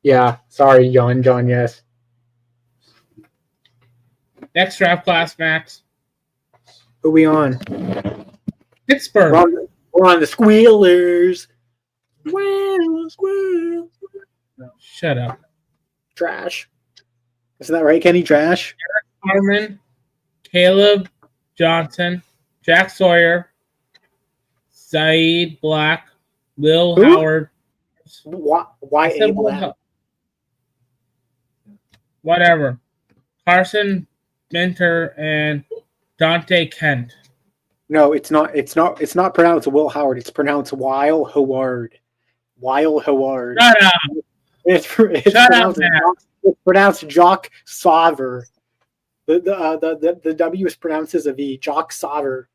Speaker 1: Yeah. Sorry, John. Yes.
Speaker 2: Next draft class, Max.
Speaker 1: Who we on?
Speaker 2: Pittsburgh.
Speaker 1: We're on the Squealers. Squeal.
Speaker 2: Shut up.
Speaker 1: Trash. Isn't that right, Kenny? Trash?
Speaker 2: Harmon, Caleb Johnson, Jack Sawyer, Saeed Black, Will
Speaker 1: Who?
Speaker 2: Howard.
Speaker 1: Why A Black?
Speaker 2: Whatever. Carson Minter and Dante Kent.
Speaker 1: No, it's not. It's not pronounced Will Howard. It's pronounced Weil Howard. Weil Howard.
Speaker 2: Shut up.
Speaker 1: It's
Speaker 2: Shut up, man.
Speaker 1: It's pronounced Jock Sauver. The W is pronounced as a V. Jock Sauver.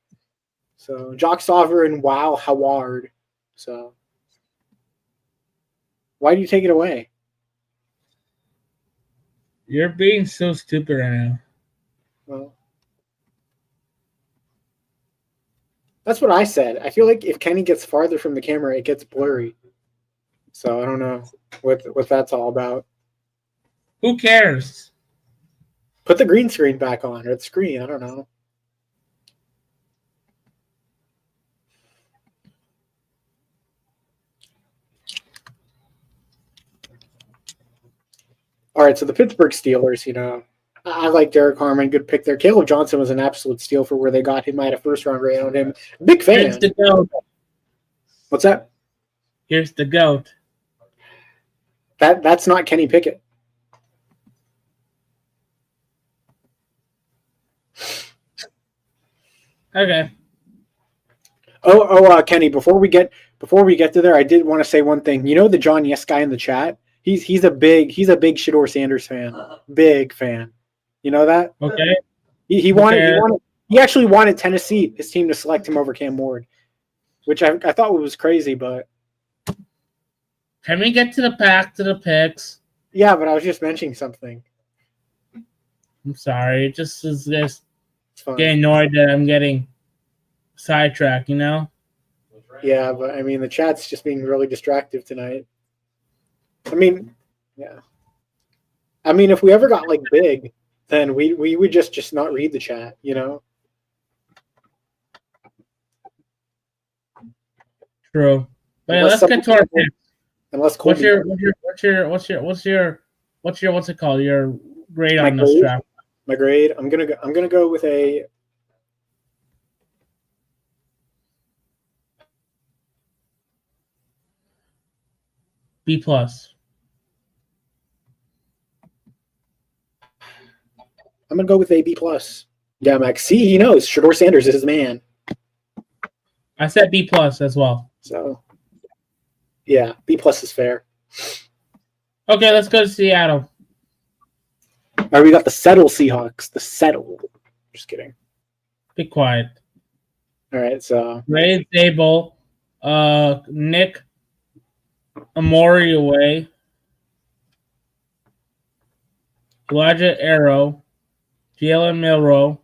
Speaker 1: So Jock Sauver and Wow Howard. So why do you take it away?
Speaker 2: You're being so stupid right now.
Speaker 1: Well, that's what I said. I feel like if Kenny gets farther from the camera, it gets blurry. So I don't know what that's all about.
Speaker 2: Who cares?
Speaker 1: Put the green screen back on, or the screen. I don't know. All right, so the Pittsburgh Steelers, I like Derek Harmon, good pick there. Caleb Johnson was an absolute steal for where they got him. I had a first-round grade on him. Big fan.
Speaker 2: Here's the goat.
Speaker 1: What's that?
Speaker 2: Here's the goat.
Speaker 1: That's not Kenny Pickett.
Speaker 2: Okay.
Speaker 1: Kenny, before we get to there, I did want to say one thing. You know the John Yes guy in the chat? He's a big Shedeur Sanders fan. Big fan. You know that?
Speaker 2: Okay.
Speaker 1: He actually wanted Tennessee, his team, to select him over Cam Ward, which I thought was crazy, but
Speaker 2: Can we get to the picks?
Speaker 1: Yeah, but I was just mentioning something.
Speaker 2: I'm sorry. It just is just
Speaker 1: It's fine.
Speaker 2: getting annoyed that I'm getting sidetracked,
Speaker 1: Yeah, but I mean the chat's just being really distractive tonight. I mean, yeah. I mean, if we ever got like big, then we would just not read the chat,
Speaker 2: True. But yeah,
Speaker 1: Unless
Speaker 2: let's get to our picks.
Speaker 1: Unless Colby,
Speaker 2: what's it called? Your grade
Speaker 1: My
Speaker 2: on this
Speaker 1: grade?
Speaker 2: draft.
Speaker 1: my grade, I'm gonna go with a
Speaker 2: B plus.
Speaker 1: I'm gonna go with a B plus. Yeah, Max. See, he knows Shedeur Sanders is his man.
Speaker 2: I said B plus as well.
Speaker 1: So, yeah, B plus is fair.
Speaker 2: Okay, let's go to Seattle.
Speaker 1: All right, we got the Settle Seahawks. The Settle. Just kidding.
Speaker 2: Be quiet.
Speaker 1: All right, so
Speaker 2: Ray Zabel, Nick Amori away, Elijah Arrow, Jalen Milrow,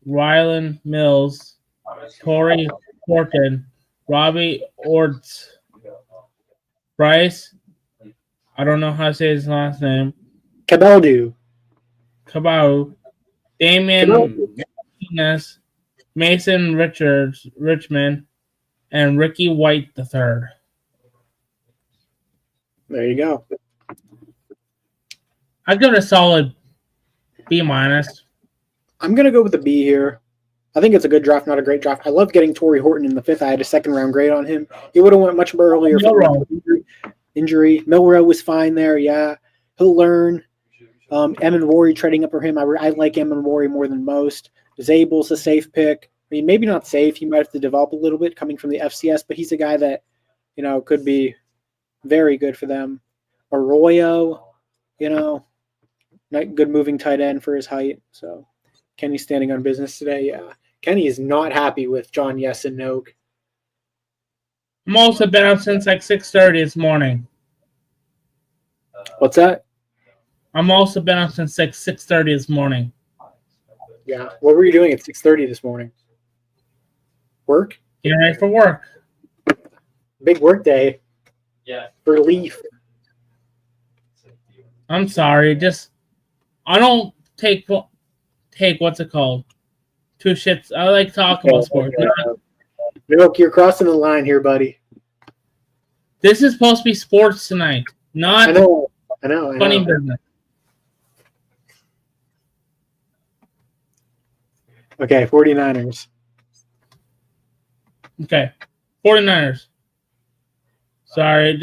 Speaker 2: Rylan Mills, Corey Horton, Robbie Orts, Bryce, I don't know how to say his last name,
Speaker 1: Cabeldu.
Speaker 2: Cabau, Damian Martinez, Mason Richmond, and Ricky White III.
Speaker 1: There you go.
Speaker 2: I'd give it a solid B-.
Speaker 1: I'm going to go with the B here. I think it's a good draft, not a great draft. I love getting Torrey Horton in the 5th. I had a second-round grade on him. He would have went much earlier. Injury. Milrow was fine there, yeah. He'll learn. Emanwari trading up for him. I like Emanwari more than most. Zabel's a safe pick. I mean, maybe not safe. He might have to develop a little bit coming from the FCS, but he's a guy that, could be very good for them. Arroyo, good moving tight end for his height. So Kenny's standing on business today. Yeah. Kenny is not happy with John Noak.
Speaker 2: I'm also been up since like 6:30 this morning.
Speaker 1: What's that?
Speaker 2: I'm also been up since 6:30 this morning.
Speaker 1: Yeah. What were you doing at 6:30 this morning? Work?
Speaker 2: Getting ready for work.
Speaker 1: Big work day.
Speaker 3: Yeah.
Speaker 1: For Leaf.
Speaker 2: I'm sorry. I don't take what's it called? Two shits. I like talking about sports.
Speaker 1: Noak, you're crossing the line here, buddy.
Speaker 2: This is supposed to be sports tonight, not
Speaker 1: I know.
Speaker 2: funny business.
Speaker 1: Okay, 49ers.
Speaker 2: Okay. 49ers. Sorry,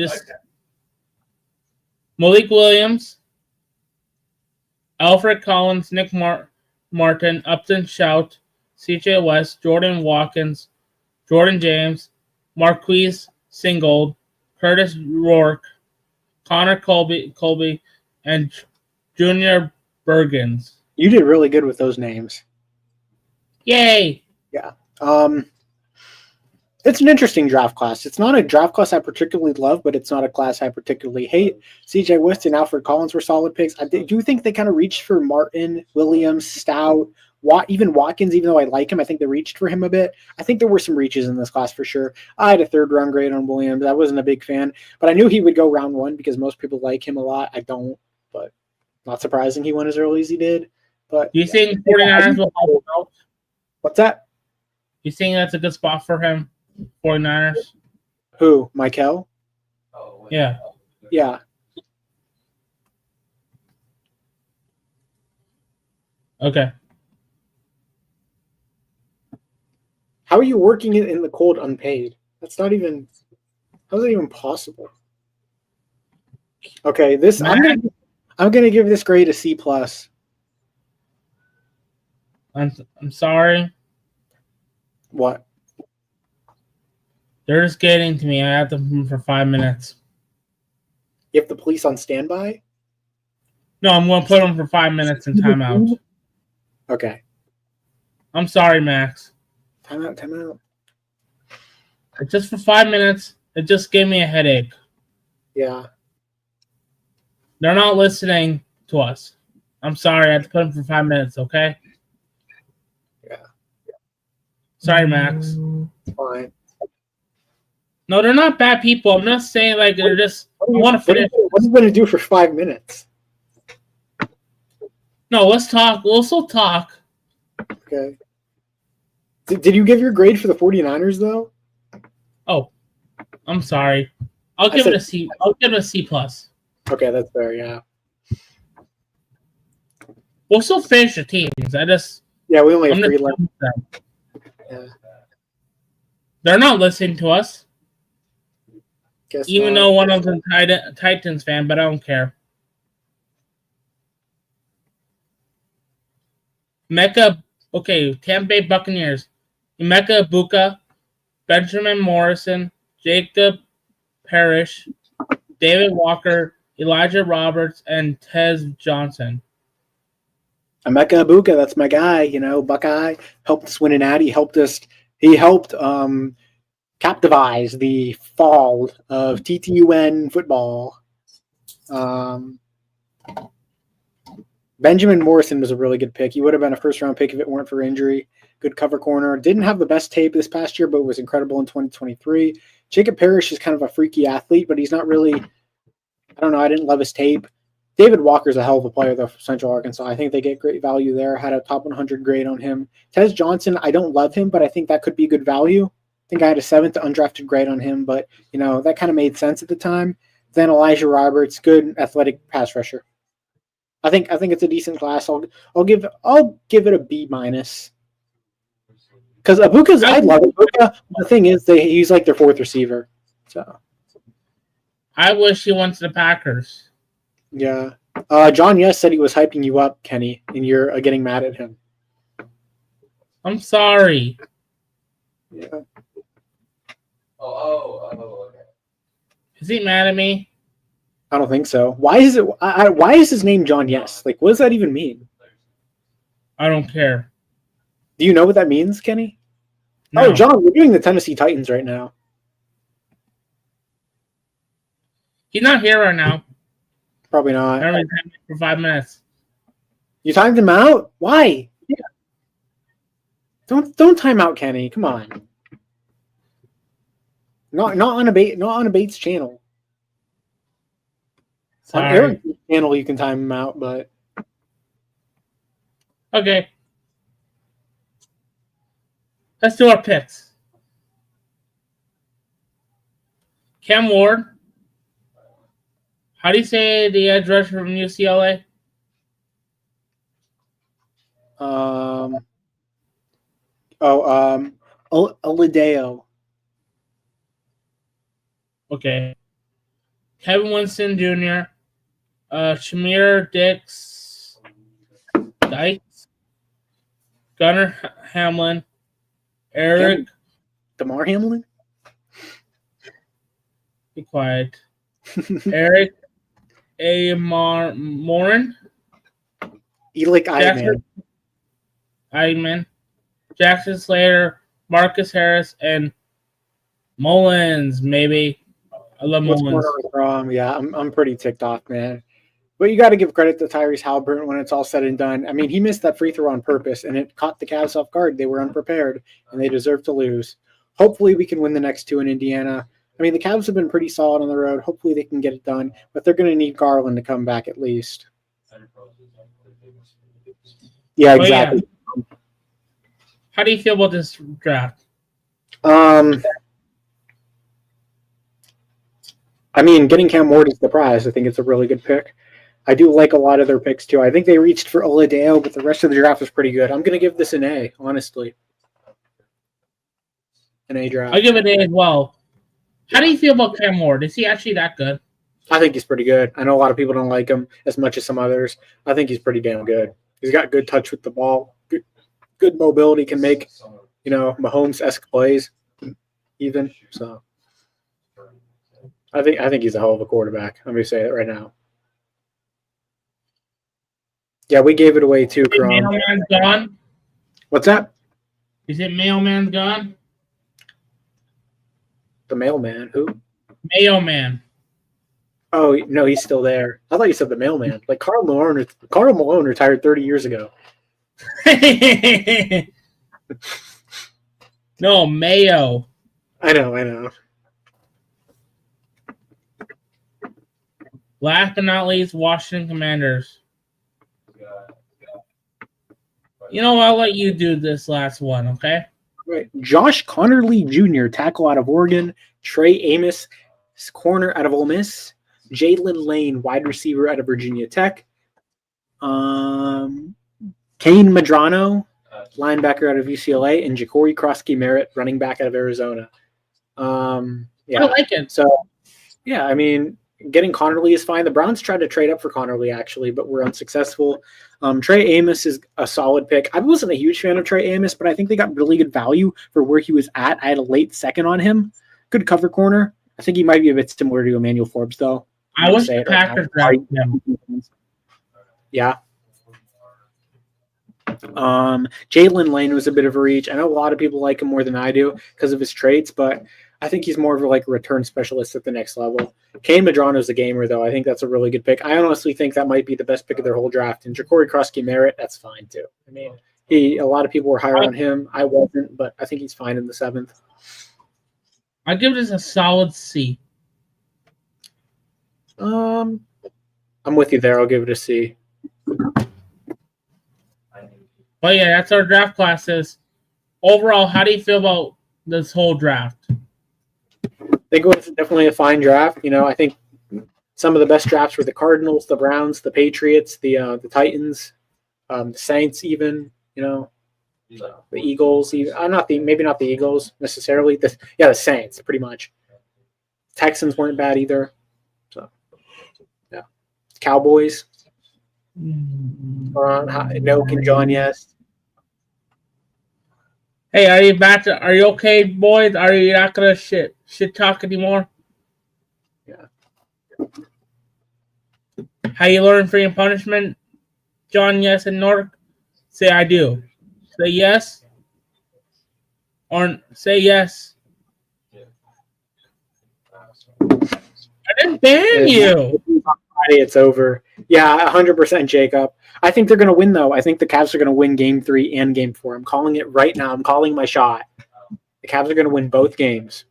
Speaker 2: Malik Williams, Alfred Collins, Nick Martin, Upton Shout, CJ West, Jordan Watkins, Jordan James, Marquise Singold, Curtis Rourke, Connor Colby, and Junior Bergens.
Speaker 1: You did really good with those names.
Speaker 2: Yay!
Speaker 1: Yeah. It's an interesting draft class. It's not a draft class I particularly love, but it's not a class I particularly hate. CJ West and Alfred Collins were solid picks. I do think they kind of reached for Martin, Williams, Stout, even Watkins, even though I like him. I think they reached for him a bit. I think there were some reaches in this class for sure. I had a 3rd-round grade on Williams. I wasn't a big fan, but I knew he would go round 1 because most people like him a lot. I don't, but not surprising he went as early as he did. But
Speaker 2: Do you think 49ers will help him out?
Speaker 1: What's that?
Speaker 2: You think that's a good spot for him? 49ers?
Speaker 1: Who? Michael?
Speaker 2: Yeah.
Speaker 1: Yeah.
Speaker 2: Okay.
Speaker 1: How are you working it in the cold unpaid? How's that even possible? Okay, I'm gonna give this grade a C+.
Speaker 2: I'm sorry.
Speaker 1: What?
Speaker 2: They're just getting to me. I have them for 5 minutes.
Speaker 1: You have the police on standby?
Speaker 2: No, I'm going to put them for 5 minutes in timeout.
Speaker 1: Okay.
Speaker 2: I'm sorry, Max.
Speaker 1: Timeout.
Speaker 2: It's just for 5 minutes. It just gave me a headache.
Speaker 1: Yeah.
Speaker 2: They're not listening to us. I'm sorry. I had to put them for 5 minutes, okay?
Speaker 1: Yeah.
Speaker 2: Sorry, Max.
Speaker 1: Fine.
Speaker 2: No, they're not bad people. I'm not saying like they're just.
Speaker 1: What are you going to do for 5 minutes?
Speaker 2: No, let's talk. We'll still talk.
Speaker 1: Okay. Did you give your grade for the 49ers, though?
Speaker 2: Oh, I'm sorry. I'll give it a C. I'll give it a C+.
Speaker 1: Okay, that's fair, yeah.
Speaker 2: We'll still finish the teams.
Speaker 1: Yeah, we only have 3 left. Yeah.
Speaker 2: They're not listening to us.
Speaker 1: Guess
Speaker 2: Even
Speaker 1: not.
Speaker 2: though one of them's a Titans fan, but I don't care. Tampa Bay Buccaneers. Emeka Ibuka, Benjamin Morrison, Jacob Parrish, David Walker, Elijah Roberts, and Tez Johnson.
Speaker 1: Emeka Ibuka, that's my guy, Buckeye. Helped us win an Addy. He helped capitalize the fall of TTUN football. Benjamin Morrison was a really good pick. He would have been a 1st-round pick if it weren't for injury. Good cover corner. Didn't have the best tape this past year, but was incredible in 2023. Jacob Parrish is kind of a freaky athlete, but he's not really – I don't know. I didn't love his tape. David Walker's a hell of a player, though, for Central Arkansas. I think they get great value there. Had a top 100 grade on him. Tez Johnson, I don't love him, but I think that could be good value. think I had a 7th undrafted grade on him, but that kind of made sense at the time. Then Elijah Roberts, good athletic pass rusher. I think it's a decent class. I'll give it a B minus. Because Abuka's, I love Abuka. The thing is, he's like their 4th receiver. So
Speaker 2: I wish he went to the Packers.
Speaker 1: yeah. John Yes said he was hyping you up, Kenny, and you're getting mad at him.
Speaker 2: I'm sorry.
Speaker 1: Yeah.
Speaker 3: Okay.
Speaker 2: Is he mad at me?
Speaker 1: I don't think so. Why is it? Why is his name John Yes? Like, what does that even mean?
Speaker 2: I don't care.
Speaker 1: Do you know what that means, Kenny?
Speaker 2: No.
Speaker 1: Oh, John, we're doing the Tennessee Titans right now.
Speaker 2: He's not here right now.
Speaker 1: Probably not.
Speaker 2: I only time for 5 minutes.
Speaker 1: You timed him out? Why? Yeah. Don't time out Kenny. Come on. Not on a Bates channel.
Speaker 2: Sorry.
Speaker 1: On Aaron's channel, you can time him out, but
Speaker 2: Okay. Let's do our picks. Cam Ward. How do you say the edge rusher from UCLA?
Speaker 1: Oladeo.
Speaker 2: Okay. Kevin Winston Jr., Shamir Dykes, Gunnar Hamlin, Eric.
Speaker 1: DeMar Hamlin?
Speaker 2: Be quiet. Eric A. Morin.
Speaker 1: Elik
Speaker 2: Eidman. Jackson Slater, Marcus Harris, and Mullins, maybe. I love Mullins.
Speaker 1: Yeah, I'm pretty ticked off, man. But you got to give credit to Tyrese Halliburton when it's all said and done. I mean, he missed that free throw on purpose, and it caught the Cavs off guard. They were unprepared, and they deserve to lose. Hopefully, we can win the next 2 in Indiana. I mean, the Cavs have been pretty solid on the road. Hopefully, they can get it done, but they're going to need Garland to come back at least. Yeah, exactly.
Speaker 2: Yeah. How do you feel about this draft?
Speaker 1: I mean, getting Cam Ward is the prize. I think it's a really good pick. I do like a lot of their picks, too. I think they reached for Oladeo, but the rest of the draft was pretty good. I'm going to give this an A, honestly. An A draft.
Speaker 2: I'll give it an A as well. How do you feel about Cam Ward? Is he actually that good?
Speaker 1: I think he's pretty good. I know a lot of people don't like him as much as some others. I think he's pretty damn good. He's got good touch with the ball, good mobility, can make, Mahomes-esque plays even. So I think he's a hell of a quarterback. Let me say it right now. Yeah, we gave it away too, Chrome.
Speaker 2: Mailman's gone?
Speaker 1: What's that?
Speaker 2: Is it Mailman's gone?
Speaker 1: The mailman? Who?
Speaker 2: Mailman.
Speaker 1: Oh, no, he's still there. I thought you said the mailman. Like Karl Malone retired 30 years ago.
Speaker 2: No, Mayo.
Speaker 1: I know.
Speaker 2: Last but not least, Washington Commanders. I'll let you do this last one, okay?
Speaker 1: Right. Josh Connerly Jr., tackle out of Oregon. Trey Amos, corner out of Ole Miss. Jalen Lane, wide receiver out of Virginia Tech. Kane Madrano, linebacker out of UCLA. And Ja'Cory Krosky-Merritt, running back out of Arizona. Yeah.
Speaker 2: I like it.
Speaker 1: So, yeah, I mean, getting Connerly is fine. The Browns tried to trade up for Connerly, actually, but were unsuccessful. Trey Amos is a solid pick. I wasn't a huge fan of Trey Amos, but I think they got really good value for where he was at. I had a late second on him. Good cover corner. I think he might be a bit similar to Emmanuel Forbes, though.
Speaker 2: I wish the Packers drafted him.
Speaker 1: Yeah. Jalen Lane was a bit of a reach. I know a lot of people like him more than I do because of his traits, but I think he's more of a return specialist at the next level. Kane Madrano's a gamer, though. I think that's a really good pick. I honestly think that might be the best pick of their whole draft. And Ja'Cory Krosky-Merritt, that's fine, too. I mean, a lot of people were higher on him. I wasn't, but I think he's fine in the 7th.
Speaker 2: I give this a solid C.
Speaker 1: I'm with you there. I'll give it a C.
Speaker 2: But yeah, that's our draft classes. Overall, how do you feel about this whole draft?
Speaker 1: I think it was definitely a fine draft. I think some of the best drafts were the Cardinals, the Browns, the Patriots, the Titans, the Saints, even. The Eagles. Maybe not the Eagles necessarily. The Saints, pretty much. Texans weren't bad either. So, yeah, Cowboys. Noak and John, yes.
Speaker 2: Hey, are you okay, boys? Are you not gonna shit talk anymore?
Speaker 1: Yeah.
Speaker 2: How you learn free and punishment? John, yes, and Nork? Say I do. Say yes. Or say yes. I didn't ban you.
Speaker 1: Friday, it's over. Yeah, 100%, Jacob. I think they're going to win, though. I think the Cavs are going to win Game 3 and Game 4. I'm calling it right now. I'm calling my shot. The Cavs are going to win both games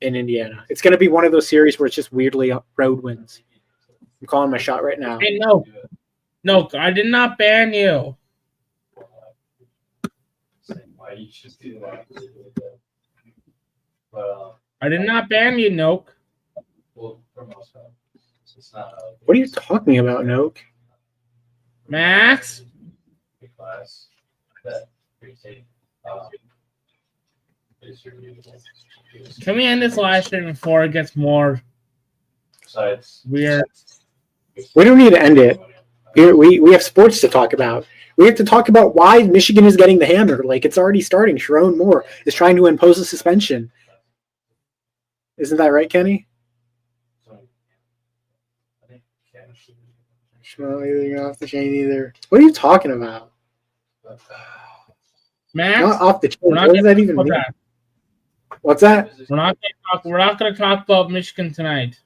Speaker 1: in Indiana. It's going to be one of those series where it's just weirdly road wins. I'm calling my shot right now.
Speaker 2: Hey, no, I did not ban you. I did not ban you, Noak.
Speaker 1: What are you talking about, Noak?
Speaker 2: Max? Can we end this live stream before it gets more weird?
Speaker 1: We don't need to end it. We have sports to talk about. We have to talk about why Michigan is getting the hammer. Like, it's already starting. Sharon Moore is trying to impose a suspension. Isn't that right, Kenny? You're off the chain either. What are you talking about?
Speaker 2: Max?
Speaker 1: Not off the chain. What does that even mean? What's that?
Speaker 2: We're not going to talk about Michigan tonight.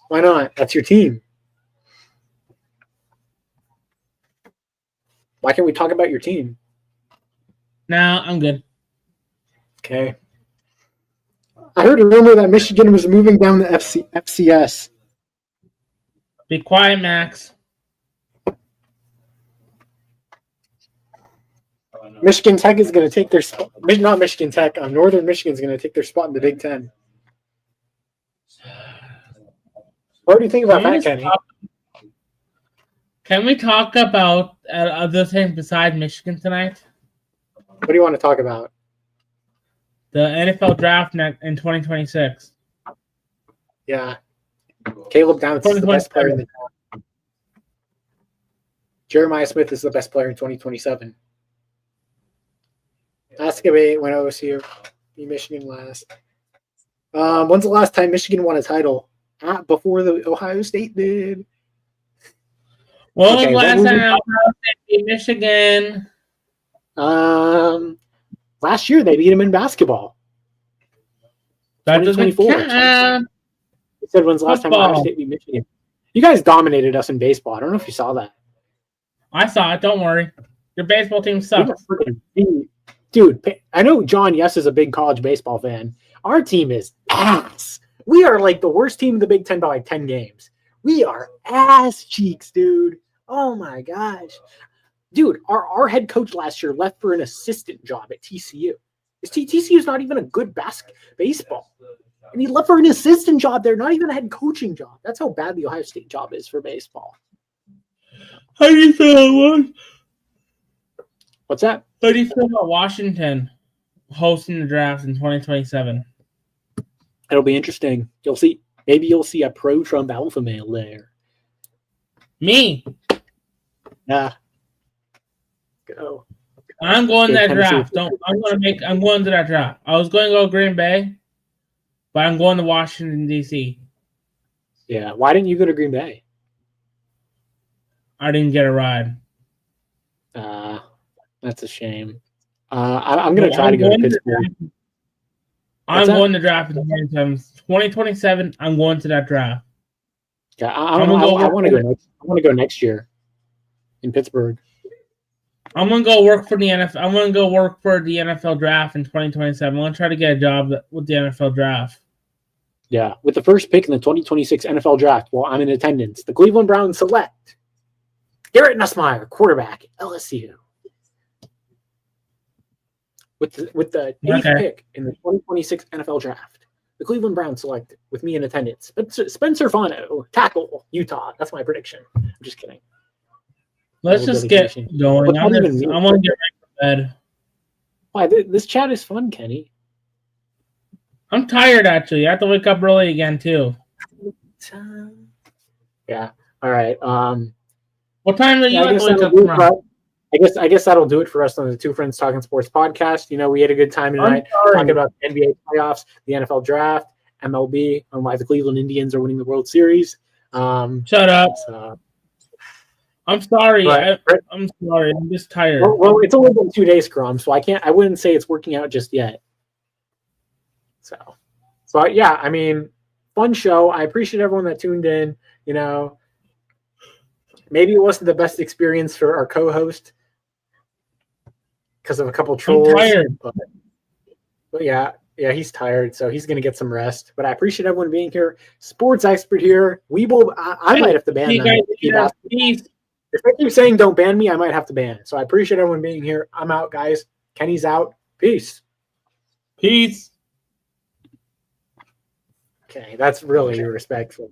Speaker 1: Why not? That's your team. Why can't we talk about your team?
Speaker 2: No, I'm good.
Speaker 1: Okay. I heard a rumor that Michigan was moving down the FCS.
Speaker 2: Be quiet, Max.
Speaker 1: Michigan Tech is going to take their spot. Not Michigan Tech. Northern Michigan is going to take their spot in the Big Ten. What do you think about that, Kenny?
Speaker 2: Can we talk about other things besides Michigan tonight?
Speaker 1: What do you want to talk about?
Speaker 2: The NFL draft in 2026.
Speaker 1: Yeah. Caleb Downs is the best player in the draft. Jeremiah Smith is the best player in 2027. Ascabate when OSU beat Michigan last. When's the last time Michigan won a title? Before the Ohio State did.
Speaker 2: When was the last time Ohio State beat Michigan?
Speaker 1: Last year they beat him in basketball.
Speaker 2: That doesn't count.
Speaker 1: He said, when's the last time Ohio State beat Michigan? You guys dominated us in baseball. I don't know if you saw that.
Speaker 2: I saw it. Don't worry. Your baseball team sucks.
Speaker 1: Dude, I know John Yes is a big college baseball fan. Our team is ass. We are like the worst team in the Big Ten by like 10 games. We are ass cheeks, dude. Oh, my gosh. Dude, our head coach last year left for an assistant job at TCU. TCU is not even a good baseball. And he left for an assistant job there, not even a head coaching job. That's how bad the Ohio State job is for baseball.
Speaker 2: How do you feel about
Speaker 1: What's that?
Speaker 2: How do you feel about Washington hosting the draft in 2027?
Speaker 1: It'll be interesting. You'll see. Maybe you'll see a pro-Trump alpha male there.
Speaker 2: Me?
Speaker 1: Yeah. Go.
Speaker 2: I'm going to that draft. I'm going to that draft. I was going to go Green Bay, but I'm going to Washington, D.C.
Speaker 1: Yeah. Why didn't you go to Green Bay?
Speaker 2: I didn't get a ride.
Speaker 1: That's a shame. I'm going to try to go to Pittsburgh.
Speaker 2: I'm going to draft in 2027. I'm going to that draft.
Speaker 1: Yeah, I want to go next year in Pittsburgh.
Speaker 2: I'm gonna go work for the NFL. I'm gonna go work for the NFL draft in 2027. I'm gonna try to get a job with the NFL draft.
Speaker 1: Yeah, with the first pick in the 2026 NFL draft, while I'm in attendance, the Cleveland Browns select Garrett Nussmeier, quarterback, LSU. with the 8th
Speaker 2: Okay.
Speaker 1: pick in the 2026 NFL Draft. The Cleveland Browns selected, with me in attendance, Spencer Fano, tackle, Utah. That's my prediction. I'm just kidding.
Speaker 2: Let's
Speaker 1: Little
Speaker 2: just get
Speaker 1: dedication.
Speaker 2: going.
Speaker 1: What's
Speaker 2: I
Speaker 1: not even me?
Speaker 2: want to get ready for bed.
Speaker 1: Why? This chat is fun, Kenny.
Speaker 2: I'm tired, actually. I have to wake up early again, too.
Speaker 1: Yeah. All right.
Speaker 2: What time do you
Speaker 1: Yeah,
Speaker 2: have to wake up tomorrow?
Speaker 1: I guess that'll do it for us on the Two Friends Talking Sports podcast. You know, we had a good time tonight talking about the NBA playoffs, the NFL draft, MLB, and why the Cleveland Indians are winning the World Series.
Speaker 2: Shut up.
Speaker 1: So,
Speaker 2: I'm sorry.
Speaker 1: but-
Speaker 2: I'm sorry. I'm just tired.
Speaker 1: well, it's only been 2 days, Crum, so I wouldn't say it's working out just yet. So, but yeah, I mean, fun show. I appreciate everyone that tuned in. You know, maybe it wasn't the best experience for our co-host because of a couple trolls.
Speaker 2: I'm tired.
Speaker 1: But yeah, he's tired, so he's gonna get some rest. But I appreciate everyone being here. Sports expert here. We will. I might have to ban
Speaker 2: Hey,
Speaker 1: them.
Speaker 2: guys,
Speaker 1: If
Speaker 2: peace.
Speaker 1: they keep saying don't ban me, I might have to ban. So I appreciate everyone being here. I'm out, guys. Kenny's out. Peace.
Speaker 2: Peace.
Speaker 1: Okay, that's really respectful.